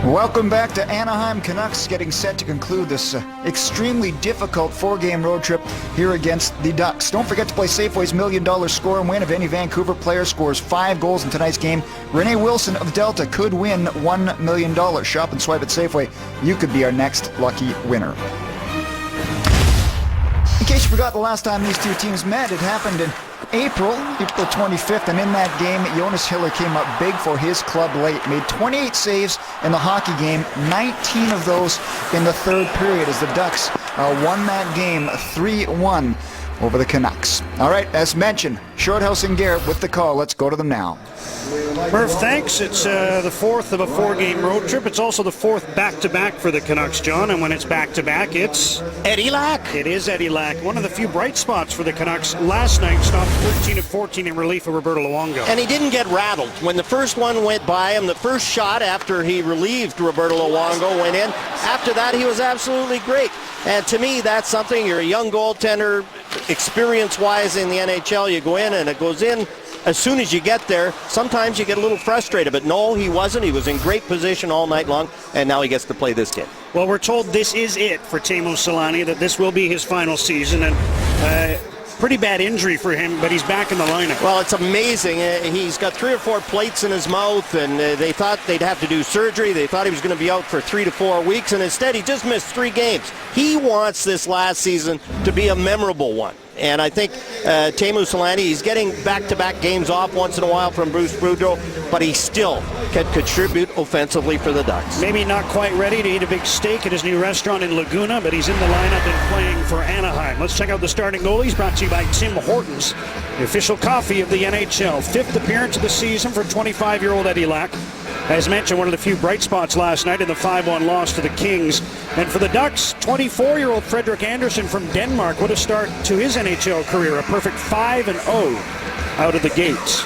Welcome back to Anaheim. Canucks getting set to conclude this extremely difficult 4-game road trip here against the Ducks. Don't forget to play Safeway's $1 million score and win. If any Vancouver player scores 5 goals in tonight's game, Renee Wilson of Delta could win $1 million. Shop and swipe at Safeway. You could be our next lucky winner. In case you forgot, the last time these two teams met, it happened in April 25th, and in that game, Jonas Hiller came up big for his club late. Made 28 saves in the hockey game, 19 of those in the third period, as the Ducks won that game 3-1 over the Canucks. All right, as mentioned, Shorthouse and Garrett with the call. Let's go to them now. Murph, thanks. It's the fourth of a 4-game road trip. It's also the fourth back-to-back for the Canucks, John. And when it's back-to-back, it's Eddie Lack. It is Eddie Lack. One of the few bright spots for the Canucks last night. Stopped 13 of 14 in relief of Roberto Luongo. And he didn't get rattled. When the first one went by him, the first shot after he relieved Roberto Luongo went in. After that, he was absolutely great. And to me, that's something. You're a young goaltender, experience-wise in the NHL. You go in and it goes in. As soon as you get there, sometimes you get a little frustrated, but no, he wasn't. He was in great position all night long, and now he gets to play this game. Well, we're told this is it for Teemu Selanne, that this will be his final season, and pretty bad injury for him, but he's back in the lineup. Well, it's amazing. He's got 3 or 4 plates in his mouth, and they thought they'd have to do surgery. They thought he was going to be out for 3 to 4 weeks, and instead he just missed 3 games. He wants this last season to be a memorable one. And I think Teemu Selanne, he's getting back-to-back games off once in a while from Bruce Boudreau, but he still can contribute offensively for the Ducks. Maybe not quite ready to eat a big steak at his new restaurant in Laguna, but he's in the lineup and playing for Anaheim. Let's check out the starting goalies, brought to you by Tim Hortons, the official coffee of the NHL. 5th appearance of the season for 25-year-old Eddie Lack. As mentioned, one of the few bright spots last night in the 5-1 loss to the Kings. And for the Ducks, 24-year-old Frederik Andersen from Denmark. What a start to his NHL career. A perfect 5-0 out of the gates.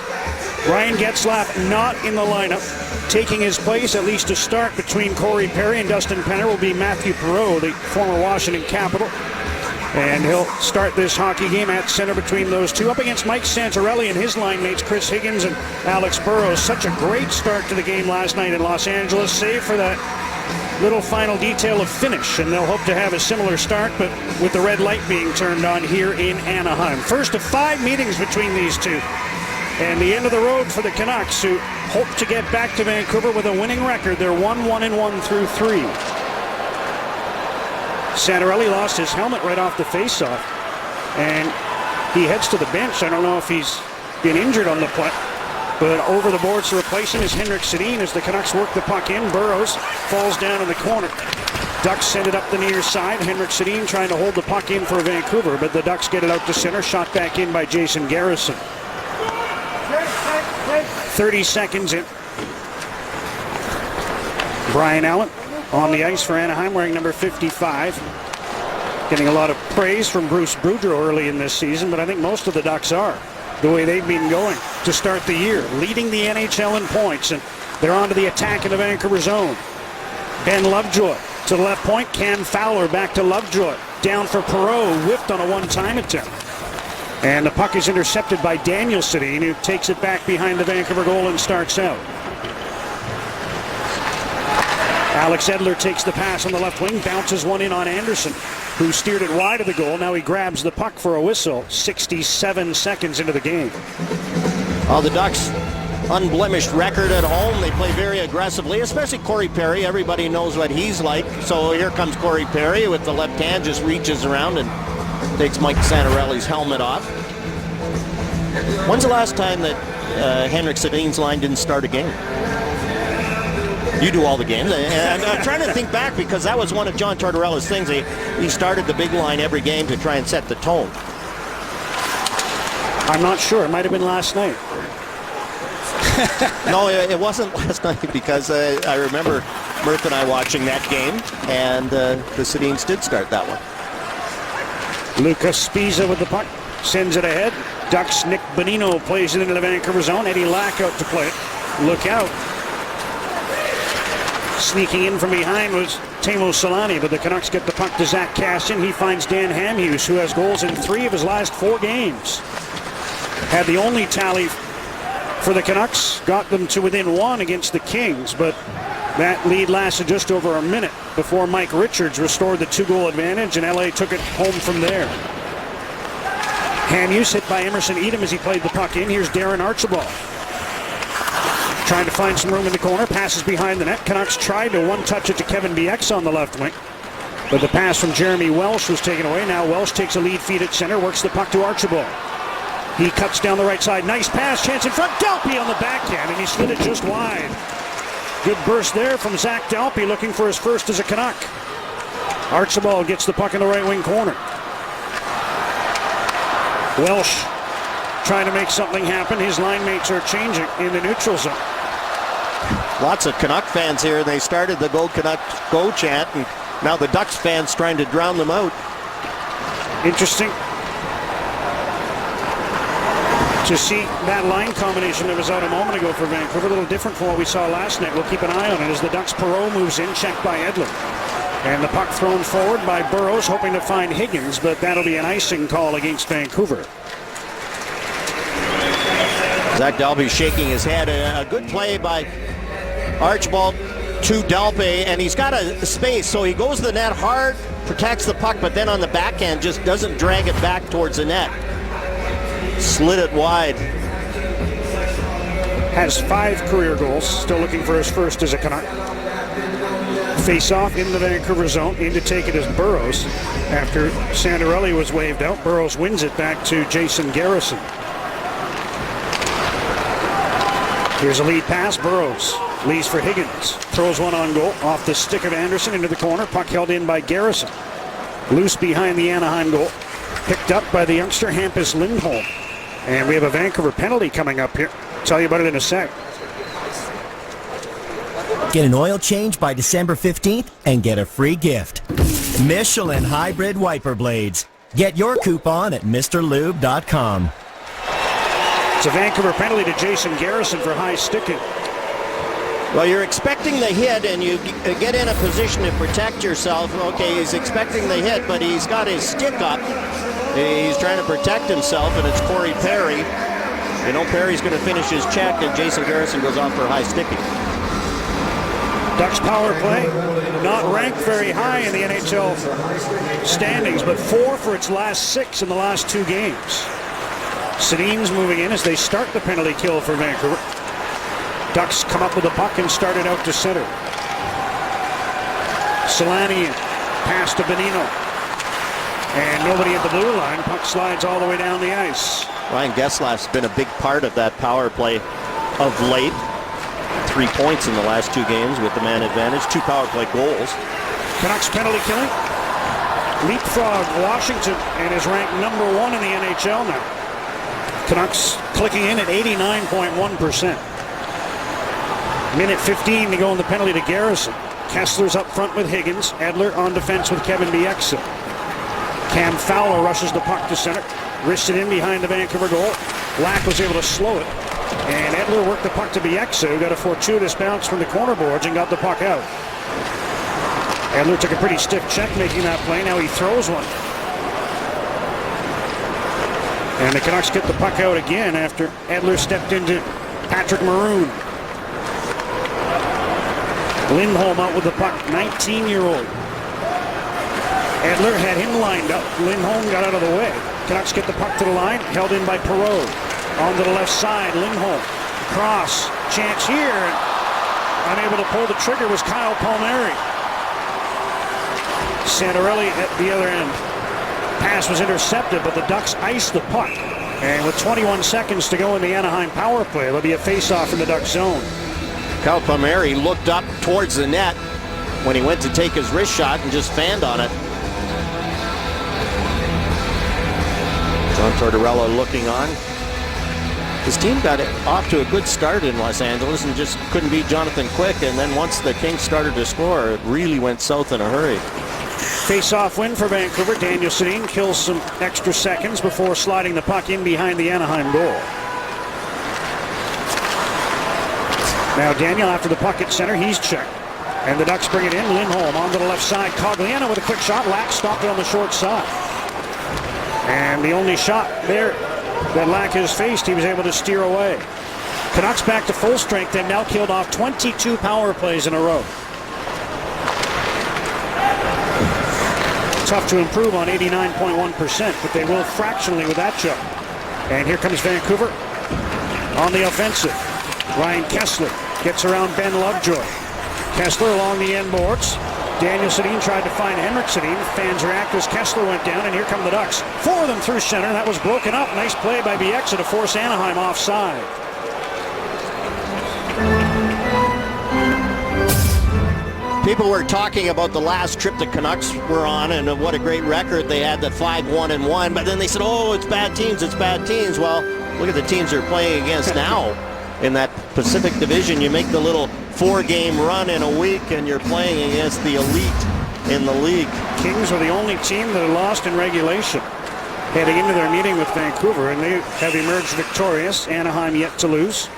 Ryan Getzlaf not in the lineup. Taking his place, at least to start, between Corey Perry and Dustin Penner will be Matthew Perreault, the former Washington Capital. And he'll start this hockey game at center between those two, up against Mike Santorelli and his line mates Chris Higgins and Alex Burrows. Such a great start to the game last night in Los Angeles, save for that little final detail of finish. And they'll hope to have a similar start, but with the red light being turned on here in Anaheim. First of 5 meetings between these two. And the end of the road for the Canucks, who hope to get back to Vancouver with a winning record. They're 1-1-1 through 3. Santorelli lost his helmet right off the faceoff, and he heads to the bench. I don't know if he's been injured on the play, but over the boards to replace him is Henrik Sedin as the Canucks work the puck in. Burrows falls down in the corner. Ducks send it up the near side. Henrik Sedin trying to hold the puck in for Vancouver, but the Ducks get it out to center. Shot back in by Jason Garrison. 30 seconds in. Brian Allen on the ice for Anaheim, wearing number 55. Getting a lot of praise from Bruce Boudreau early in this season, but I think most of the Ducks are. The way they've been going to start the year, leading the NHL in points, and they're on to the attack in the Vancouver zone. Ben Lovejoy to the left point. Cam Fowler back to Lovejoy. Down for Perreault, whiffed on a one-time attempt. And the puck is intercepted by Daniel Sedin, who takes it back behind the Vancouver goal and starts out. Alex Edler takes the pass on the left wing, bounces one in on Andersen, who steered it wide of the goal. Now he grabs the puck for a whistle. 67 seconds into the game. Well, the Ducks, unblemished record at home. They play very aggressively, especially Corey Perry. Everybody knows what he's like. So here comes Corey Perry with the left hand, just reaches around and takes Mike Santorelli's helmet off. When's the last time that Henrik Sedin's line didn't start a game? You do all the games. And I'm trying to think back, because that was one of John Tortorella's things. He started the big line every game to try and set the tone. I'm not sure. It might have been last night. No, it wasn't last night, because I remember Murph and I watching that game, and the Sedins did start that one. Lucas Spiza with the puck. Sends it ahead. Ducks Nick Bonino plays it into the Vancouver zone. Eddie Lack out to play it. Look out. Sneaking in from behind was Teemu Selanne, but the Canucks get the puck to Zach Kassian. He finds Dan Hamhuis, who has goals in 3 of his last 4 games. Had the only tally for the Canucks, got them to within 1 against the Kings, but That lead lasted just over a minute before Mike Richards restored the 2-goal advantage, and LA took it home from there. Hand use hit by Emerson Edom as he played the puck in. Here's Darren Archibald. Trying to find some room in the corner. Passes behind the net. Canucks tried to one-touch it to Kevin Bieksa on the left wing. But the pass from Jeremy Welsh was taken away. Now Welsh takes a lead feed at center. Works the puck to Archibald. He cuts down the right side. Nice pass. Chance in front. Delpy on the backhand, and he slid it just wide. Good burst there from Zach Delpy, looking for his first as a Canuck. Archibald gets the puck in the right wing corner. Welsh trying to make something happen. His line mates are changing in the neutral zone. Lots of Canuck fans here. They started the Go Canuck Go chant, and now the Ducks fans trying to drown them out. Interesting to see that line combination that was out a moment ago for Vancouver. A little different from what we saw last night. We'll keep an eye on it as the Ducks' Perreault moves in, checked by Edler. And the puck thrown forward by Burrows, hoping to find Higgins, but that'll be an icing call against Vancouver. Zach Delpy shaking his head. A good play by Archibald to Delpy, and he's got a space, so he goes to the net hard, protects the puck, but then on the backhand just doesn't drag it back towards the net. Slid it wide. Has 5 career goals, still looking for his first as a Canuck. Face-off in the Vancouver zone. In to take it is Burrows. After Sandarelli was waved out, Burrows wins it back to Jason Garrison. Here's a lead pass. Burrows leads for Higgins. Throws one on goal off the stick of Anderson into the corner. Puck held in by Garrison. Loose behind the Anaheim goal. Picked up by the youngster Hampus Lindholm. And we have a Vancouver penalty coming up here. Tell you about it in a sec. Get an oil change by December 15th and get a free gift. Michelin Hybrid Wiper Blades. Get your coupon at MrLube.com. It's a Vancouver penalty to Jason Garrison for high sticking. Well, you're expecting the hit, and you get in a position to protect yourself. Okay, he's expecting the hit, but he's got his stick up. He's trying to protect himself, and it's Corey Perry. You know, Perry's going to finish his check, and Jason Garrison goes off for high sticking. Ducks power play, not ranked very high in the NHL standings, but 4 for its last 6 in the last 2 games. Sedin's moving in as they start the penalty kill for Vancouver. Ducks come up with the puck and start it out to center. Solani pass to Bonino. And nobody at the blue line. Puck slides all the way down the ice. Ryan Getzlaf's been a big part of that power play of late. 3 points in the last 2 games with the man advantage. 2 power play goals. Canucks penalty killing. Leapfrog Washington and is ranked number 1 in the NHL now. Canucks clicking in at 89.1%. Minute 15 to go in the penalty to Garrison. Kessler's up front with Higgins. Edler on defense with Kevin Bieksa. Cam Fowler rushes the puck to center. Wristed in behind the Vancouver goal. Lack was able to slow it. And Edler worked the puck to Bieksa, who got a fortuitous bounce from the corner boards and got the puck out. Edler took a pretty stiff check making that play. Now he throws one. And the Canucks get the puck out again after Edler stepped into Patrick Maroon. Lindholm out with the puck, 19-year-old. Edler had him lined up. Lindholm got out of the way. Canucks get the puck to the line, held in by Perreault. On to the left side, Lindholm. Cross, chance here. Unable to pull the trigger was Kyle Palmieri. Sandarelli at the other end. Pass was intercepted, but the Ducks iced the puck. And with 21 seconds to go in the Anaheim power play, there'll be a face-off in the Ducks zone. Kyle Palmieri looked up towards the net when he went to take his wrist shot and just fanned on it. John Tortorella looking on. His team got it off to a good start in Los Angeles and just couldn't beat Jonathan Quick. And then once the Kings started to score, it really went south in a hurry. Face-off win for Vancouver. Daniel Sedin kills some extra seconds before sliding the puck in behind the Anaheim goal. Now Daniel after the puck at center, he's checked. And the Ducks bring it in. Lindholm onto the left side. Cogliano with a quick shot. Lack stopped it on the short side. And the only shot there that Lack has faced, he was able to steer away. Canucks back to full strength. They've now killed off 22 power plays in a row. Tough to improve on 89.1%, but they will fractionally with that job. And here comes Vancouver on the offensive. Ryan Kesler gets around Ben Lovejoy. Kesler along the end boards. Daniel Sedin tried to find Henrik Sedin. Fans react as Kesler went down, and here come the Ducks. 4 of them through center. That was broken up. Nice play by Bieksa to force Anaheim offside. People were talking about the last trip the Canucks were on and what a great record they had, that 5-1-1. But then they said, oh, it's bad teams, it's bad teams. Well, look at the teams they're playing against now in that Pacific Division. You make the little 4-game run in a week and you're playing against the elite in the league. Kings are the only team that lost in regulation heading into their meeting with Vancouver, and they have emerged victorious. Anaheim yet to lose.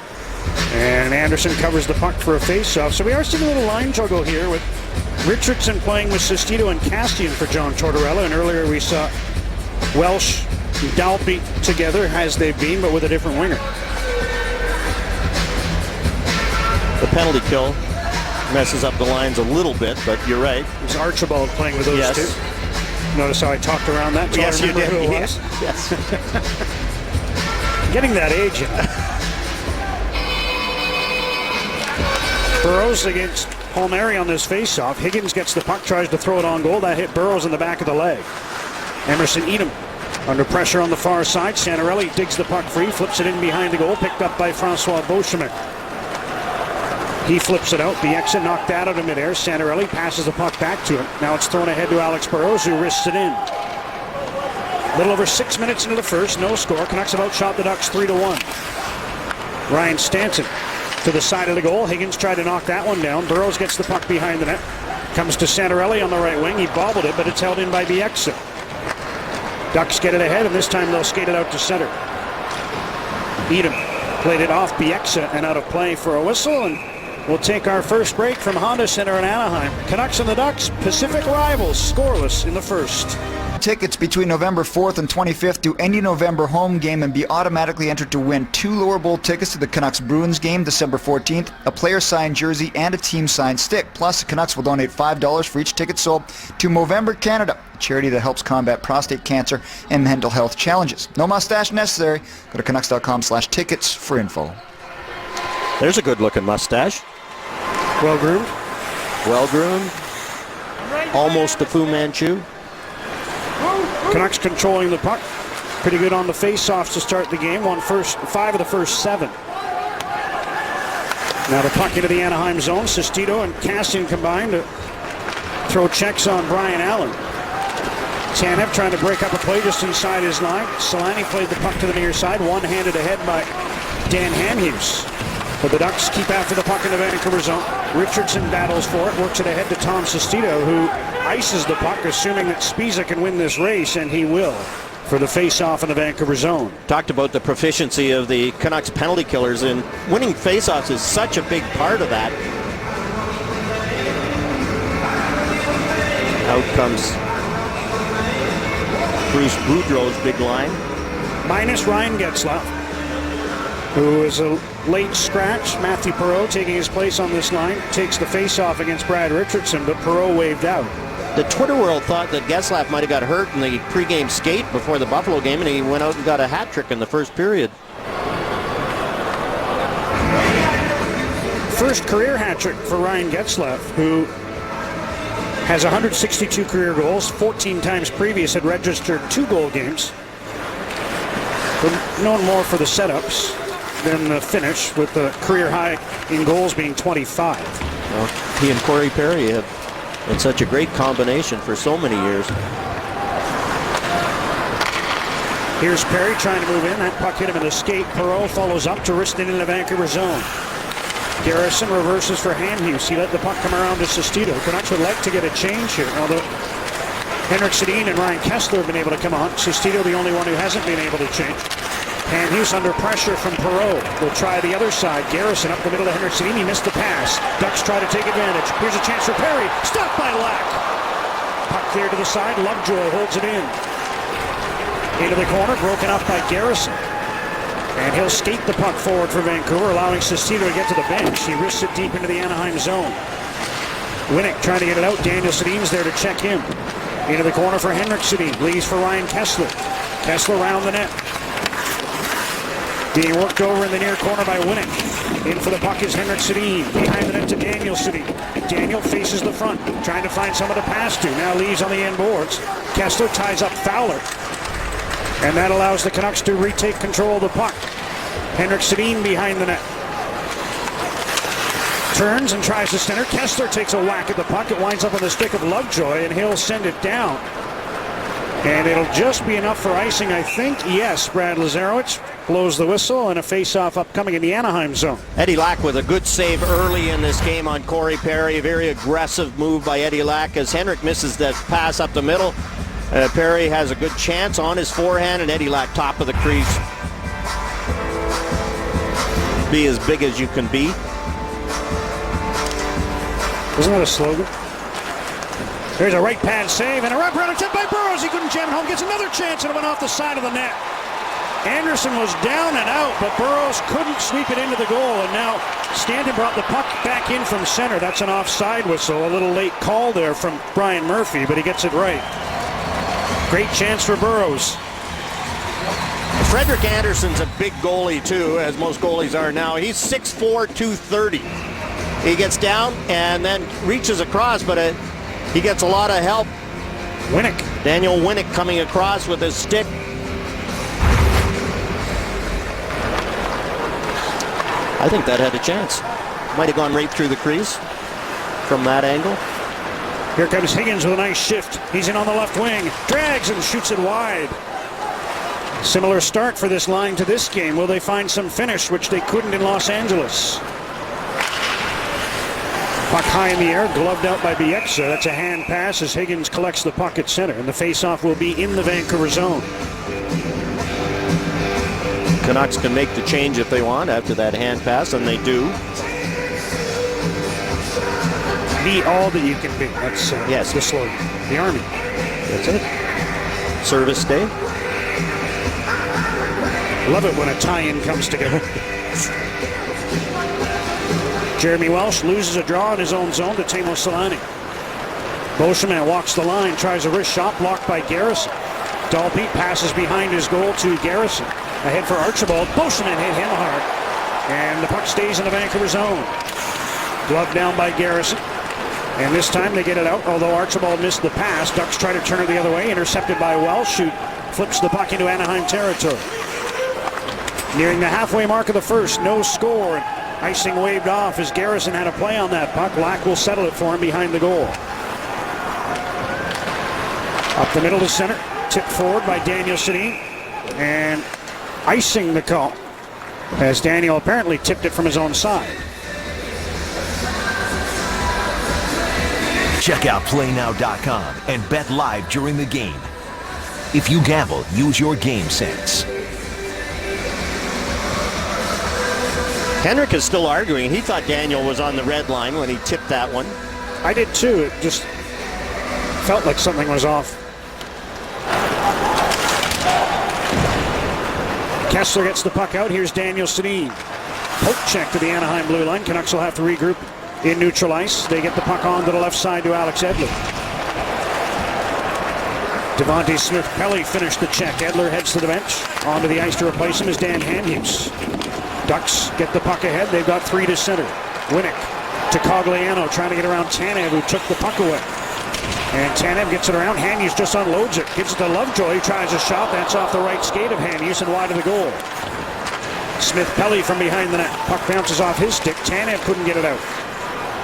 And Anderson covers the puck for a face-off. So we are seeing a little line juggle here with Richardson playing with Sestito and Castian for John Tortorella. And earlier we saw Welsh and Dalby together as they've been, but with a different winger. The penalty kill messes up the lines a little bit, but you're right. It was Archibald playing with those two. Notice how I talked around that? Yes, you did. Who it was? Yes. Getting that age. Burrows against Palmieri on this face-off. Higgins gets the puck, tries to throw it on goal. That hit Burrows in the back of the leg. Emerson Edom under pressure on the far side. Santorelli digs the puck free, flips it in behind the goal, picked up by Francois Beauchemin. He flips it out. Bieksa knocked that out of midair. Santorelli passes the puck back to him. Now it's thrown ahead to Alex Burrows, who wrists it in. A little over 6 minutes into the first, no score. Canucks have outshot the Ducks 3-1. Ryan Stanton to the side of the goal. Higgins tried to knock that one down. Burrows gets the puck behind the net. Comes to Santorelli on the right wing. He bobbled it, but it's held in by Bieksa. Ducks get it ahead, and this time they'll skate it out to center. Edom played it off Bieksa and out of play for a whistle, and we'll take our first break from Honda Center in Anaheim. Canucks and the Ducks, Pacific rivals, scoreless in the first. Tickets between November 4th and 25th to any November home game and be automatically entered to win 2 lower bowl tickets to the Canucks Bruins game December 14th, a player signed jersey, and a team signed stick. Plus, the Canucks will donate $5 for each ticket sold to Movember Canada, a charity that helps combat prostate cancer and mental health challenges. No mustache necessary. Go to Canucks.com/tickets for info. There's a good-looking mustache. Well-groomed. Well-groomed. Almost a Fu Manchu. Canucks controlling the puck. Pretty good on the face-offs to start the game. Won 5 of the first 7. Now the puck into the Anaheim zone. Sestito and Castian combined to throw checks on Brian Allen. Tanev trying to break up a play just inside his line. Solani played the puck to the near side. One-handed ahead by Dan Hamhuis. But the Ducks keep after the puck in the Vancouver zone. Richardson battles for it, works it ahead to Tom Sestito, who ices the puck, assuming that Spiza can win this race, and he will, for the face-off in the Vancouver zone. Talked about the proficiency of the Canucks penalty killers, and winning face-offs is such a big part of that. Out comes Bruce Boudreau's big line. Minus Ryan Getzlaf, who is a late scratch. Matthew Perreault taking his place on this line. Takes the face-off against Brad Richardson, but Perreault waved out. The Twitter world thought that Getzlaf might have got hurt in the pregame skate before the Buffalo game, and he went out and got a hat trick in the first period. First career hat trick for Ryan Getzlaf, who has 162 career goals. 14 times previous had registered 2 goal games. But known more for the setups than the finish, with the career high in goals being 25. Well, he and Corey Perry have had such a great combination for so many years. Here's Perry trying to move in. That puck hit him in the skate. Perreault follows up to wrist it in the Vancouver zone. Garrison reverses for Hamhuis. He let the puck come around to Sestito. Canucks would like to get a change here, although Henrik Sedin and Ryan Kesler have been able to come on. Sestito the only one who hasn't been able to change. Hamhuis under pressure from Perreault. They'll try the other side. Garrison up the middle to Henrik Sedin. He missed the pass. Ducks try to take advantage. Here's a chance for Perry. Stopped by Lack. Puck clear to the side. Lovejoy holds it in. Into the corner. Broken up by Garrison. And he'll skate the puck forward for Vancouver, allowing Sestito to get to the bench. He risks it deep into the Anaheim zone. Winnick trying to get it out. Daniel Sedin's there to check him. Into the corner for Henrik Sedin. Leaves for Ryan Kessler. Kessler around the net. Being worked over in the near corner by Winnick. In for the puck is Henrik Sedin. Behind the net to Daniel Sedin. Daniel faces the front, trying to find someone to pass to. Now leaves on the end boards. Kessler ties up Fowler. And that allows the Canucks to retake control of the puck. Henrik Sedin behind the net. Turns and tries to center. Kessler takes a whack at the puck. It winds up on the stick of Lovejoy, and he'll send it down. And it'll just be enough for icing, I think. Yes, Brad Lazarowicz blows the whistle, and a face-off upcoming in the Anaheim zone. Eddie Lack with a good save early in this game on Corey Perry. A very aggressive move by Eddie Lack as Henrik misses that pass up the middle. Perry has a good chance on his forehand, and Eddie Lack top of the crease. Be as big as you can be. Isn't that a slogan? There's a right pad save and a wraparound attempt by Burrows. He couldn't jam it home. Gets another chance and it went off the side of the net. Anderson was down and out, but Burrows couldn't sweep it into the goal. And now Stanton brought the puck back in from center. That's an offside whistle. A little late call there from Brian Murphy, but he gets it right. Great chance for Burrows. Frederik Andersen's a big goalie too, as most goalies are now. He's 6'4", 230. He gets down and then reaches across, but he gets a lot of help. Winnick. Daniel Winnick coming across with his stick. I think that had a chance. Might have gone right through the crease from that angle. Here comes Higgins with a nice shift. He's in on the left wing. Drags and shoots it wide. Similar start for this line to this game. Will they find some finish, which they couldn't in Los Angeles? Puck high in the air, gloved out by Bieksa. That's a hand pass as Higgins collects the puck at center. And the faceoff will be in the Vancouver zone. Canucks can make the change if they want after that hand pass, and they do. Be all that you can be. That's yes, the slogan. The Army. That's it. Service day. Love it when a tie-in comes together. Jeremy Welsh loses a draw in his own zone to Teemu Selanne. Beauchemin walks the line, tries a wrist shot, blocked by Garrison. Dalby passes behind his goal to Garrison. Ahead for Archibald. Beauchemin hit him hard. And the puck stays in the Vancouver zone. Gloved down by Garrison. And this time they get it out, although Archibald missed the pass. Ducks try to turn it the other way, intercepted by Welsh, who flips the puck into Anaheim territory. Nearing the halfway mark of the first, no score. Icing waved off as Garrison had a play on that puck. Lack will settle it for him behind the goal. Up the middle to center, tipped forward by Daniel Sedin. And icing the call, as Daniel apparently tipped it from his own side. Check out PlayNow.com and bet live during the game. If you gamble, use your game sense. Henrik is still arguing. He thought Daniel was on the red line when he tipped that one. I did too. It just felt like something was off. Kessler gets the puck out. Here's Daniel Sedin. Poke check to the Anaheim blue line. Canucks will have to regroup in neutral ice. They get the puck on to the left side to Alex Edler. Devontae Smith-Pelly finished the check. Edler heads to the bench. Onto the ice to replace him is Dan Hamhuis. Ducks get the puck ahead. They've got three to center. Winnick to Cogliano, trying to get around Tanev, who took the puck away. And Tanev gets it around. Hamhuis just unloads it. Gives it to Lovejoy. He tries a shot. That's off the right skate of Hamhuis and wide of the goal. Smith-Pelly from behind the net. Puck bounces off his stick. Tanev couldn't get it out.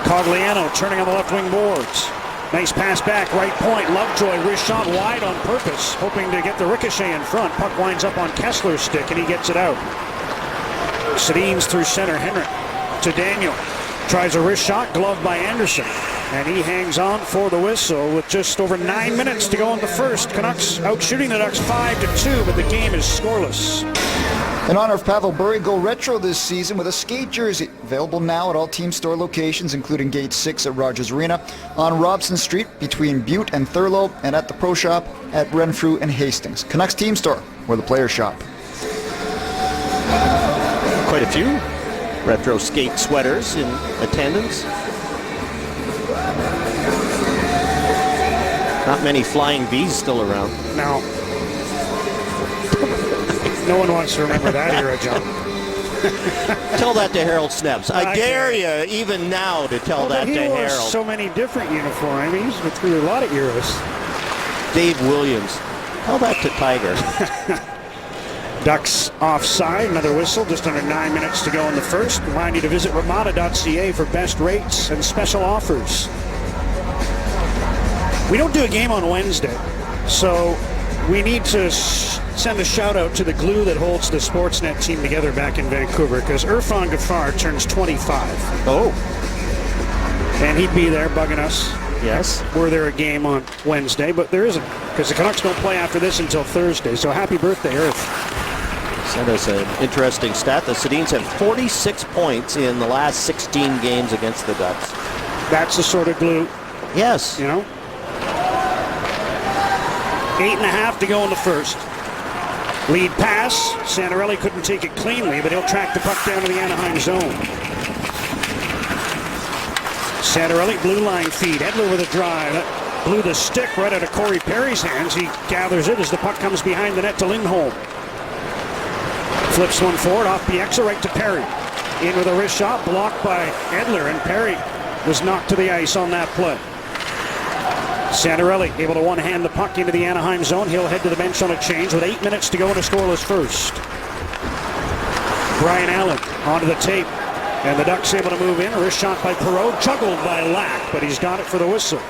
Cogliano turning on the left wing boards. Nice pass back, right point. Lovejoy wrist shot wide on purpose, hoping to get the ricochet in front. Puck winds up on Kessler's stick, and he gets it out. Sedin's through center. Henrik to Daniel. Tries a wrist shot, gloved by Anderson. And he hangs on for the whistle with just over 9 minutes to go in the first. Canucks out shooting the Ducks 5-2, but the game is scoreless. In honor of Pavel Bure, go retro this season with a skate jersey. Available now at all team store locations, including Gate 6 at Rogers Arena, on Robson Street between Butte and Thurlow, and at the Pro Shop at Renfrew and Hastings. Canucks Team Store, where the players shop. Quite a few retro skate sweaters in attendance. Not many flying V's still around. No. No one wants to remember that era, John. Tell that to Harold Snebs. I dare you, even now, to tell that to He wore Harold. so many different uniforms. I mean, he's been through a lot of eras. Dave Williams. Tell that to Tiger. Ducks offside, another whistle, just under 9 minutes to go in the first. Remind you to visit Ramada.ca for best rates and special offers. We don't do a game on Wednesday, so we need to send a shout out to the glue that holds the Sportsnet team together back in Vancouver, because Irfan Ghaffar turns 25. Oh. And he'd be there bugging us. Yes. Were there a game on Wednesday, but there isn't, because the Canucks don't play after this until Thursday. So happy birthday, Irf. Sent us an interesting stat. The Sedins have 46 points in the last 16 games against the Ducks. That's the sort of glue, Yes. you know. 8.5 to go in the first. Lead pass. Santorelli couldn't take it cleanly, but he'll track the puck down to the Anaheim zone. Santorelli, blue line feed. Edler with a drive. That blew the stick right out of Corey Perry's hands. He gathers it as the puck comes behind the net to Lindholm. Flips one forward off Bieksa right to Perry. In with a wrist shot, blocked by Edler, and Perry was knocked to the ice on that play. Santorelli able to one-hand the puck into the Anaheim zone. He'll head to the bench on a change with 8 minutes to go in a scoreless first. Brian Allen onto the tape, and the Ducks able to move in. A wrist shot by Perreault, juggled by Lack, but he's got it for the whistle.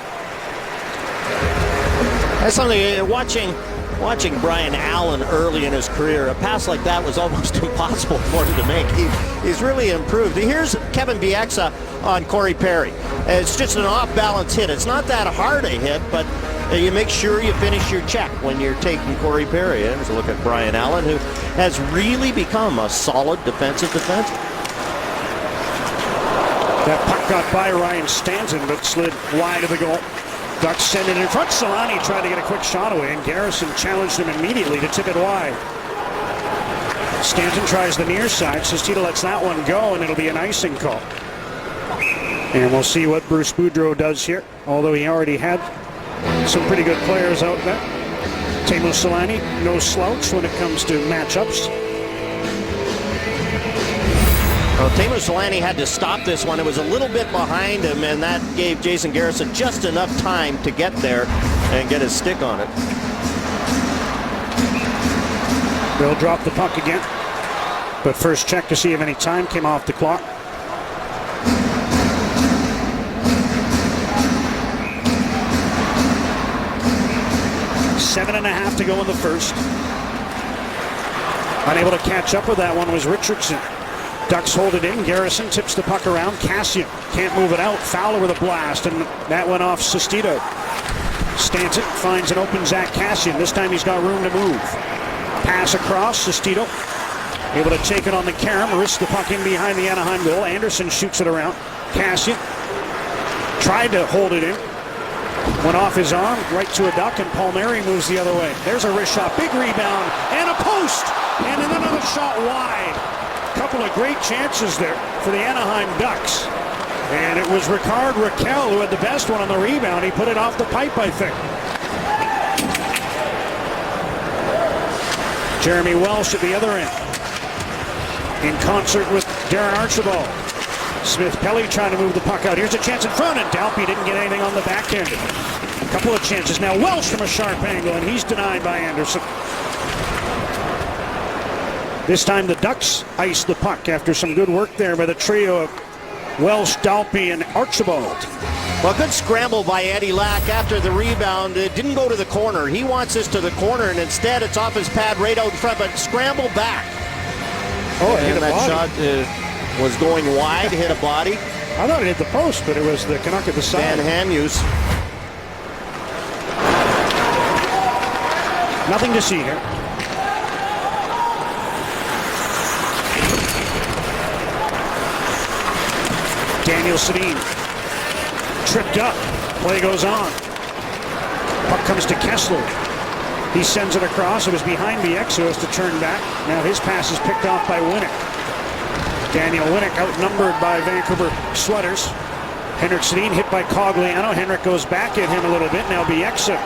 That's something, watching Brian Allen early in his career, a pass like that was almost impossible for him to make. He's really improved. Here's Kevin Bieksa on Corey Perry. It's just an off-balance hit. It's not that hard a hit, but you make sure you finish your check when you're taking Corey Perry. There's a look at Brian Allen, who has really become a solid defensive defenseman. That puck got by Ryan Stanton, but slid wide of the goal. Ducks send it in front. Solani tried to get a quick shot away, and Garrison challenged him immediately to tip it wide. Stanton tries the near side. Sestito lets that one go, and it'll be an icing call. And we'll see what Bruce Boudreau does here, although he already had some pretty good players out there. Teemu Solani, no slouch when it comes to matchups. Well, Teemu Solani had to stop this one. It was a little bit behind him, and that gave Jason Garrison just enough time to get there and get his stick on it. They'll drop the puck again, but first check to see if any time came off the clock. Seven and a half to go in the first. Unable to catch up with that one was Richardson. Ducks hold it in. Garrison tips the puck around. Kassian can't move it out. Fowler with a blast, and that went off Sestito. Stanton finds an open Zach Kassian. This time he's got room to move. Pass across. Sestito able to take it on the carom. Wrists the puck in behind the Anaheim goal. Anderson shoots it around. Kassian tried to hold it in. Went off his arm right to a Duck, and Palmieri moves the other way. There's a wrist shot. Big rebound and a post, and another shot wide. Couple of great chances there for the Anaheim Ducks. And it was Ricard Raquel who had the best one on the rebound. He put it off the pipe, I think. Jeremy Welsh at the other end, in concert with Darren Archibald. Smith Pelly trying to move the puck out. Here's a chance in front, and Dalpy didn't get anything on the backhand. A couple of chances now. Welsh from a sharp angle, and he's denied by Anderson. This time the Ducks ice the puck after some good work there by the trio of Welsh, Dalpy, and Archibald. Well, good scramble by Eddie Lack after the rebound. It didn't go to the corner. He wants this to the corner, and instead it's off his pad right out in front, but scramble back. Oh, it hit a that body. shot was going wide, hit a body. I thought it hit the post, but it was the Canuck at the side. Van Hamhuis. Nothing to see here. Daniel Sedin tripped up. Play goes on. Puck comes to Kessler. He sends it across. It was behind Bieksa, who has to turn back. Now his pass is picked off by Winnick. Daniel Winnick outnumbered by Vancouver Sweaters. Henrik Sedin hit by Cogliano. Henrik goes back at him a little bit. Now Bieksa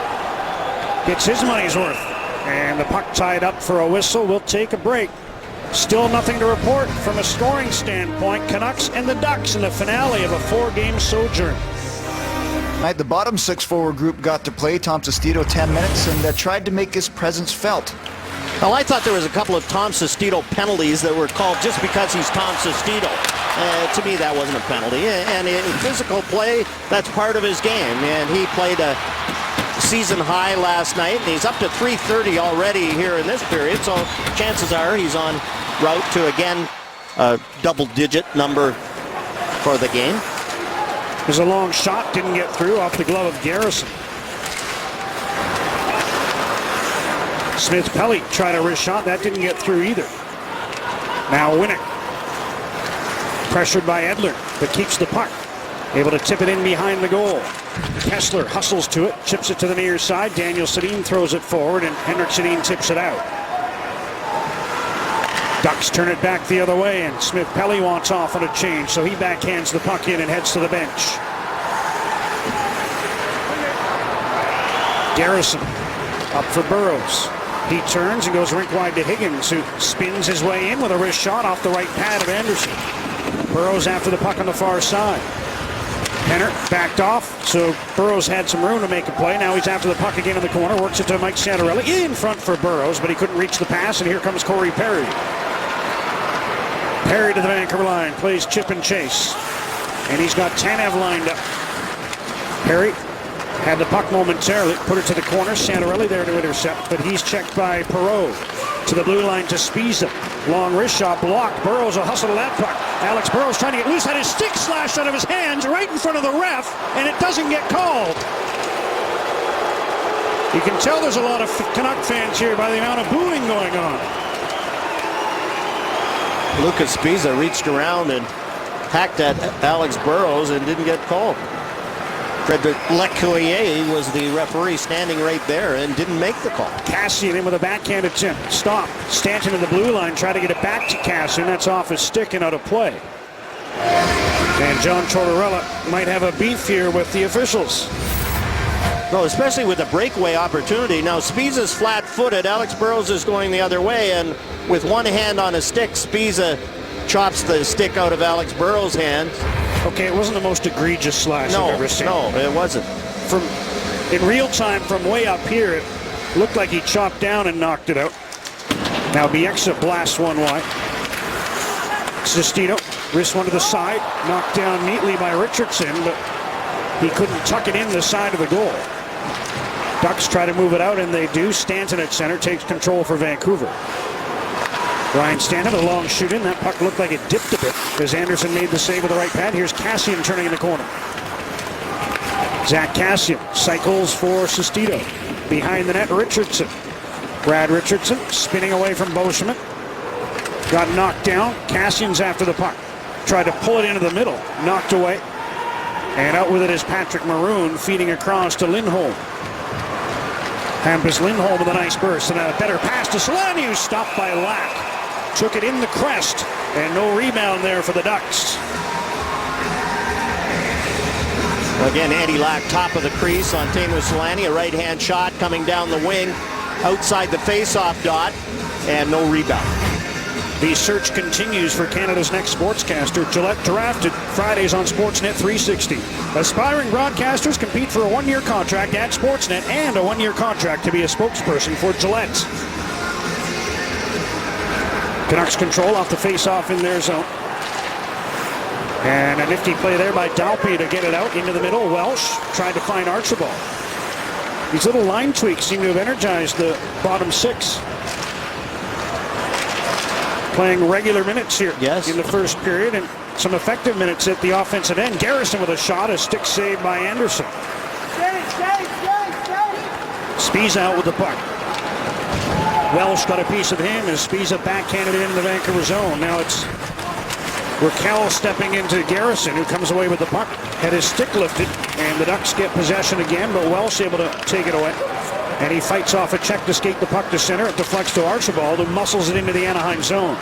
gets his money's worth. And the puck tied up for a whistle. We'll take a break. Still nothing to report from a scoring standpoint. Canucks and the Ducks in the finale of a 4-game sojourn. Tonight, the bottom 6 forward group got to play. Tom Sestito 10 minutes and tried to make his presence felt. Well, I thought there was a couple of Tom Sestito penalties that were called just because he's Tom Sestito. To me, that wasn't a penalty. And in physical play, that's part of his game. And he played a season high last night, and he's up to .330 already here in this period. So chances are he's on route to, again, a double-digit number for the game. There's a long shot, didn't get through off the glove of Garrison. Smith-Pelly tried a wrist shot, that didn't get through either. Now Winnick, pressured by Edler, but keeps the puck. Able to tip it in behind the goal. Kessler hustles to it, chips it to the near side. Daniel Sedin throws it forward, and Henrik Sedin tips it out. Ducks turn it back the other way, and Smith-Pelly wants off on a change, so he backhands the puck in and heads to the bench. Garrison up for Burrows. He turns and goes rink wide to Higgins, who spins his way in with a wrist shot off the right pad of Anderson. Burrows after the puck on the far side. Henner backed off, so Burrows had some room to make a play. Now he's after the puck again in the corner, works it to Mike Santorelli in front for Burrows, but he couldn't reach the pass, and here comes Corey Perry. Perry to the Vancouver line, plays chip and chase, and he's got Tanev lined up. Perry had the puck momentarily, put it to the corner. Santorelli there to intercept, but he's checked by Perreault. To the blue line to Spiza. Long wrist shot blocked. Burrows will hustle to that puck. Alex Burrows trying to get loose, had his stick slashed out of his hands right in front of the ref, and it doesn't get called. You can tell there's a lot of Canuck fans here by the amount of booing going on. Lucas Spiza reached around and hacked at Alex Burrows and didn't get called. Frederic Lecoyer was the referee standing right there and didn't make the call. Cassian in with a backhand attempt. Stop. Stanton in the blue line, try to get it back to Cassian. That's off his stick and out of play. And John Tortorella might have a beef here with the officials. No, especially with a breakaway opportunity. Now Spiza's flat-footed. Alex Burrows is going the other way, and with one hand on a stick, Spiza chops the stick out of Alex Burrows' hands. Okay, it wasn't the most egregious slash I've ever seen. No, it wasn't. In real time, from way up here, it looked like he chopped down and knocked it out. Now Bieksa blasts one wide. Sestito, wrist one to the side, knocked down neatly by Richardson, but he couldn't tuck it in the side of the goal. Ducks try to move it out, and they do. Stanton at center takes control for Vancouver. Ryan Stanton, a long shoot in. That puck looked like it dipped a bit as Anderson made the save with the right pad. Here's Cassian turning in the corner. Zach Cassian cycles for Sestito. Behind the net, Richardson. Brad Richardson spinning away from Beauchemin. Got knocked down. Cassian's after the puck. Tried to pull it into the middle. Knocked away. And out with it is Patrick Maroon, feeding across to Lindholm. Hampus Lindholm with a nice burst and a better pass to Solani, who's stopped by Lack. Took it in the crest, and no rebound there for the Ducks. Again, Andy Lack, top of the crease on Teemu Solani. A right-hand shot coming down the wing, outside the face-off dot, and no rebound. The search continues for Canada's next sportscaster. Gillette drafted Fridays on Sportsnet 360. Aspiring broadcasters compete for a one-year contract at Sportsnet and a one-year contract to be a spokesperson for Gillette. Canucks control off the face-off in their zone. And a nifty play there by Dalpe to get it out into the middle. Welsh tried to find Archibald. These little line tweaks seem to have energized the bottom 6. Playing regular minutes here in the first period, and some effective minutes at the offensive end. Garrison with a shot, a stick save by Anderson. Spiza out with the puck. Welsh got a piece of him as Spiza backhanded it into the Vancouver zone. Now it's Raquel stepping into Garrison, who comes away with the puck. Had his stick lifted, and the Ducks get possession again, but Welsh able to take it away. And he fights off a check to skate the puck to center. It deflects to Archibald, who muscles it into the Anaheim zone.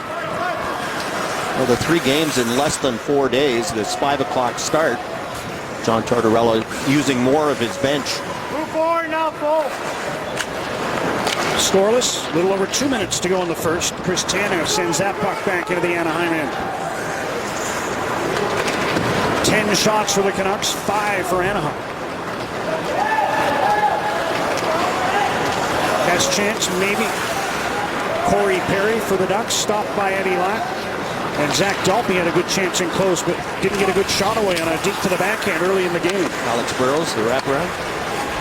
Well, the 3 games in less than 4 days, this 5 o'clock start. John Tortorella using more of his bench. Move forward now, Paul. Scoreless, a little over 2 minutes to go in the first. Chris Tanev sends that puck back into the Anaheim end. 10 shots for the Canucks, 5 for Anaheim. Best chance, maybe. Corey Perry for the Ducks, stopped by Eddie Lack. And Zach Dalpe had a good chance in close, but didn't get a good shot away on a deep to the backhand early in the game. Alex Burrows, the wraparound.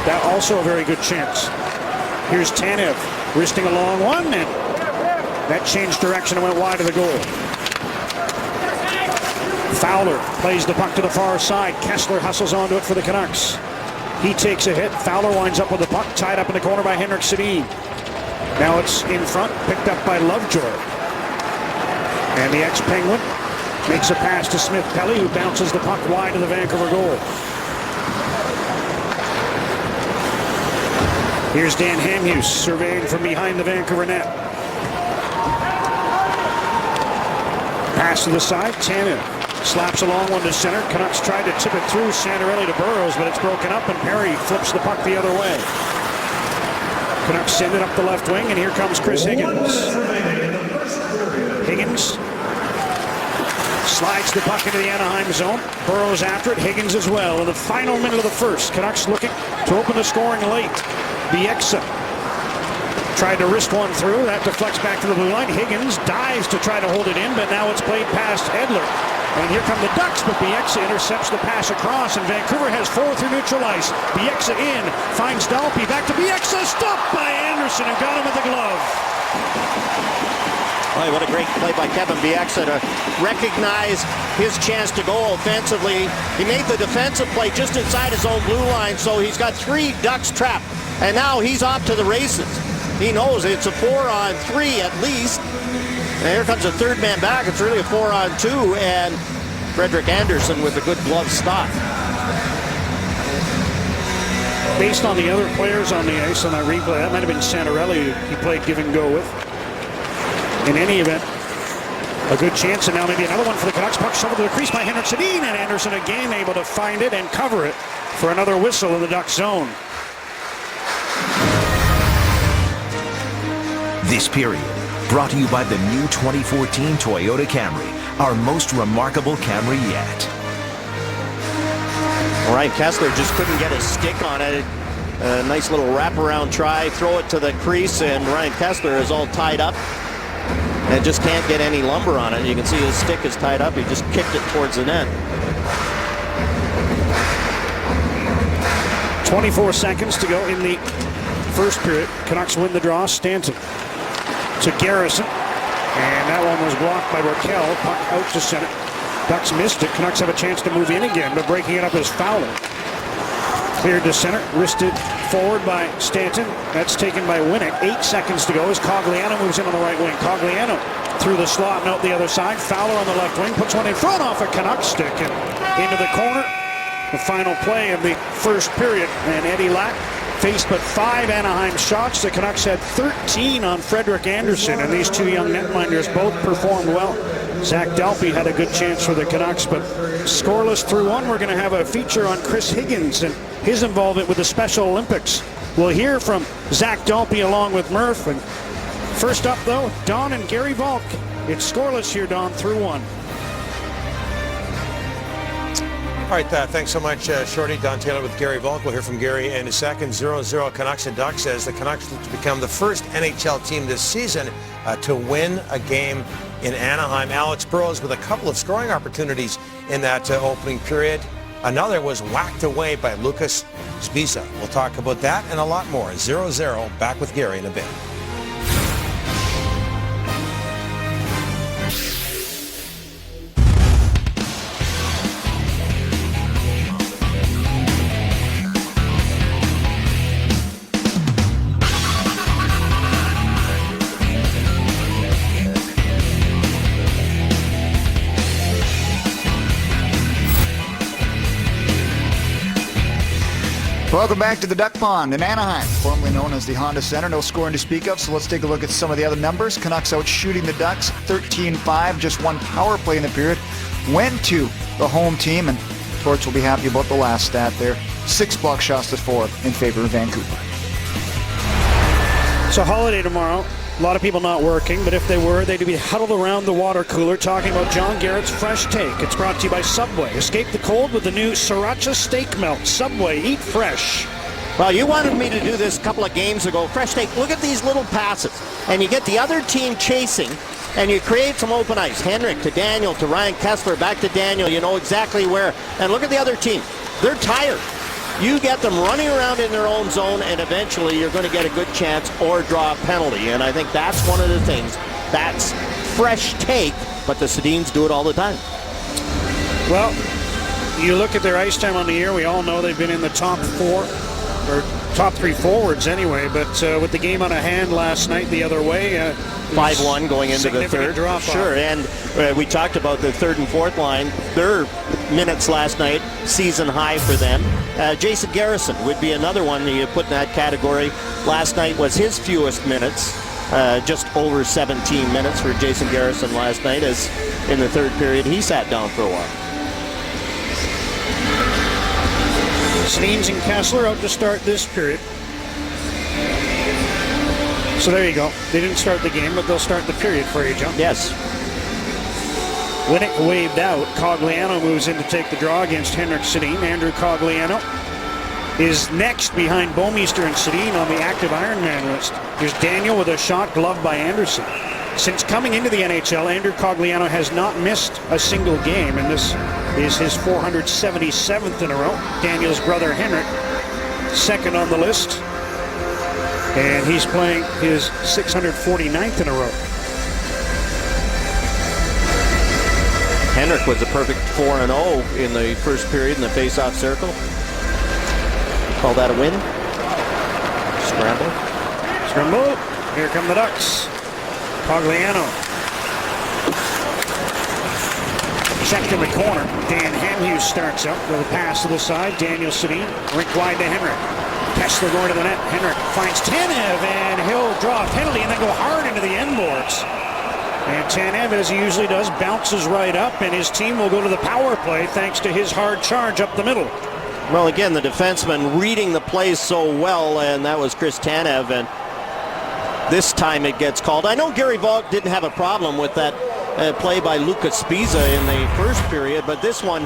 That also a very good chance. Here's Tanev, wristing a long one, and that changed direction and went wide of the goal. Fowler plays the puck to the far side. Kessler hustles onto it for the Canucks. He takes a hit. Fowler winds up with the puck, tied up in the corner by Henrik Sedin. Now it's in front, picked up by Lovejoy. And the ex-Penguin makes a pass to Smith Pelly, who bounces the puck wide of the Vancouver goal. Here's Dan Hamhuis surveying from behind the Vancouver net. Pass to the side, Tanev slaps a long one to center. Canucks tried to tip it through Santorelli to Burrows, but it's broken up, and Perry flips the puck the other way. Canucks send it up the left wing, and here comes Chris Higgins. Higgins slides the puck into the Anaheim zone. Burrows after it, Higgins as well. In the final minute of the first, Canucks looking to open the scoring late. Bieksa tried to wrist one through. That deflects back to the blue line. Higgins dives to try to hold it in, but now it's played past Edler. And here come the Ducks, but Bieksa intercepts the pass across, and Vancouver has 4 through neutral ice. Bieksa in, finds Dalpe, back to Bieksa, stopped by Anderson, and got him with the glove. Boy, what a great play by Kevin Bieksa to recognize his chance to go offensively. He made the defensive play just inside his own blue line, so he's got 3 Ducks trapped, and now he's off to the races. He knows it's a 4-on-3 at least. And here comes a third man back. It's really a 4-on-2, and Frederik Andersen with a good glove stop. Based on the other players on the ice on that replay, that might have been Santorelli he played give and go with. In any event, a good chance, and now maybe another one for the Canucks. Puck shoveled to the crease by Henrik Sedin, and Andersen again able to find it and cover it for another whistle in the Ducks zone. This period brought to you by the new 2014 Toyota Camry, our most remarkable Camry yet. Ryan Kessler just couldn't get his stick on it. A nice little wraparound try, throw it to the crease, and Ryan Kessler is all tied up and just can't get any lumber on it. You can see his stick is tied up. He just kicked it towards the net. 24 seconds to go in the first period. Canucks win the draw. Stanton to Garrison, and that one was blocked by Raquel. Puck out to center. Ducks missed it. Canucks have a chance to move in again, but breaking it up is Fowler. Cleared to center, wristed forward by Stanton. That's taken by Winnick. 8 seconds to go as Cogliano moves in on the right wing. Cogliano through the slot and out the other side. Fowler on the left wing puts one in front off a Canucks stick and into the corner. The final play of the first period, and Eddie Lack faced but 5 Anaheim shots. The Canucks had 13 on Frederik Andersen, and these 2 young netminders both performed well. Zach Dalpe had a good chance for the Canucks, but scoreless through 1. We're going to have a feature on Chris Higgins and his involvement with the Special Olympics. We'll hear from Zach Dalpe along with Murph. And first up, though, Don and Gary Volk. It's scoreless here, Don, through 1. All right, thanks so much, Shorty. Don Taylor with Gary Volk. We'll hear from Gary in a second. 0-0 Canucks and Ducks as the Canucks look to become the first NHL team this season to win a game in Anaheim. Alex Burrows with a couple of scoring opportunities in that opening period. Another was whacked away by Lucas Sbisa. We'll talk about that and a lot more. 0-0. Back with Gary in a bit. Welcome back to the Duck Pond in Anaheim, formerly known as the Honda Center. No scoring to speak of, so let's take a look at some of the other numbers. Canucks out shooting the Ducks 13-5, just one power play in the period. Went to the home team, and Torts will be happy about the last stat there. 6 block shots to 4 in favor of Vancouver. It's a holiday tomorrow. A lot of people not working, but if they were, they'd be huddled around the water cooler talking about John Garrett's Fresh Take. It's brought to you by Subway. Escape the cold with the new Sriracha Steak Melt. Subway, eat fresh. Well, you wanted me to do this a couple of games ago. Fresh Take, look at these little passes. And you get the other team chasing, and you create some open ice. Henrik to Daniel to Ryan Kessler, back to Daniel. You know exactly where. And look at the other team. They're tired. You get them running around in their own zone, and eventually you're going to get a good chance or draw a penalty. And I think that's one of the things. That's Fresh Take, but the Sedins do it all the time. Well, you look at their ice time on the year, we all know they've been in the top 4, or top 3 forwards anyway, but with the game on a hand last night the other way, 5-1 going into the third. Drop sure, and we talked about the third and fourth line. Their minutes last night, season high for them. Jason Garrison would be another one that you put in that category. Last night was his fewest minutes, just over 17 minutes for Jason Garrison last night, as in the third period he sat down for a while. Sedins and Kessler out to start this period. So there you go. They didn't start the game, but they'll start the period for you, John. Yes. Winnick waved out. Cogliano moves in to take the draw against Henrik Sedin. Andrew Cogliano is next behind Bouwmeester and Sedin on the active Ironman list. Here's Daniel with a shot gloved by Anderson. Since coming into the NHL, Andrew Cogliano has not missed a single game, and this is his 477th in a row. Daniel's brother Henrik, second on the list, and he's playing his 649th in a row. Henrik was a perfect 4-0 in the first period in the face-off circle. Call that a win. Scramble. Here come the Ducks. Cogliano. Checked in the corner. Dan Hamhuis starts out with a pass to the side. Daniel Sedin, rink wide to Henrik. Kessler going to the net. Henrik finds Tanev, and he'll draw a penalty and then go hard into the end boards. And Tanev, as he usually does, bounces right up, and his team will go to the power play thanks to his hard charge up the middle. Well, again, the defenseman reading the plays so well, and that was Chris Tanev, and this time it gets called. I know Gary Volk didn't have a problem with that play by Lucas Spiza in the first period, but this one,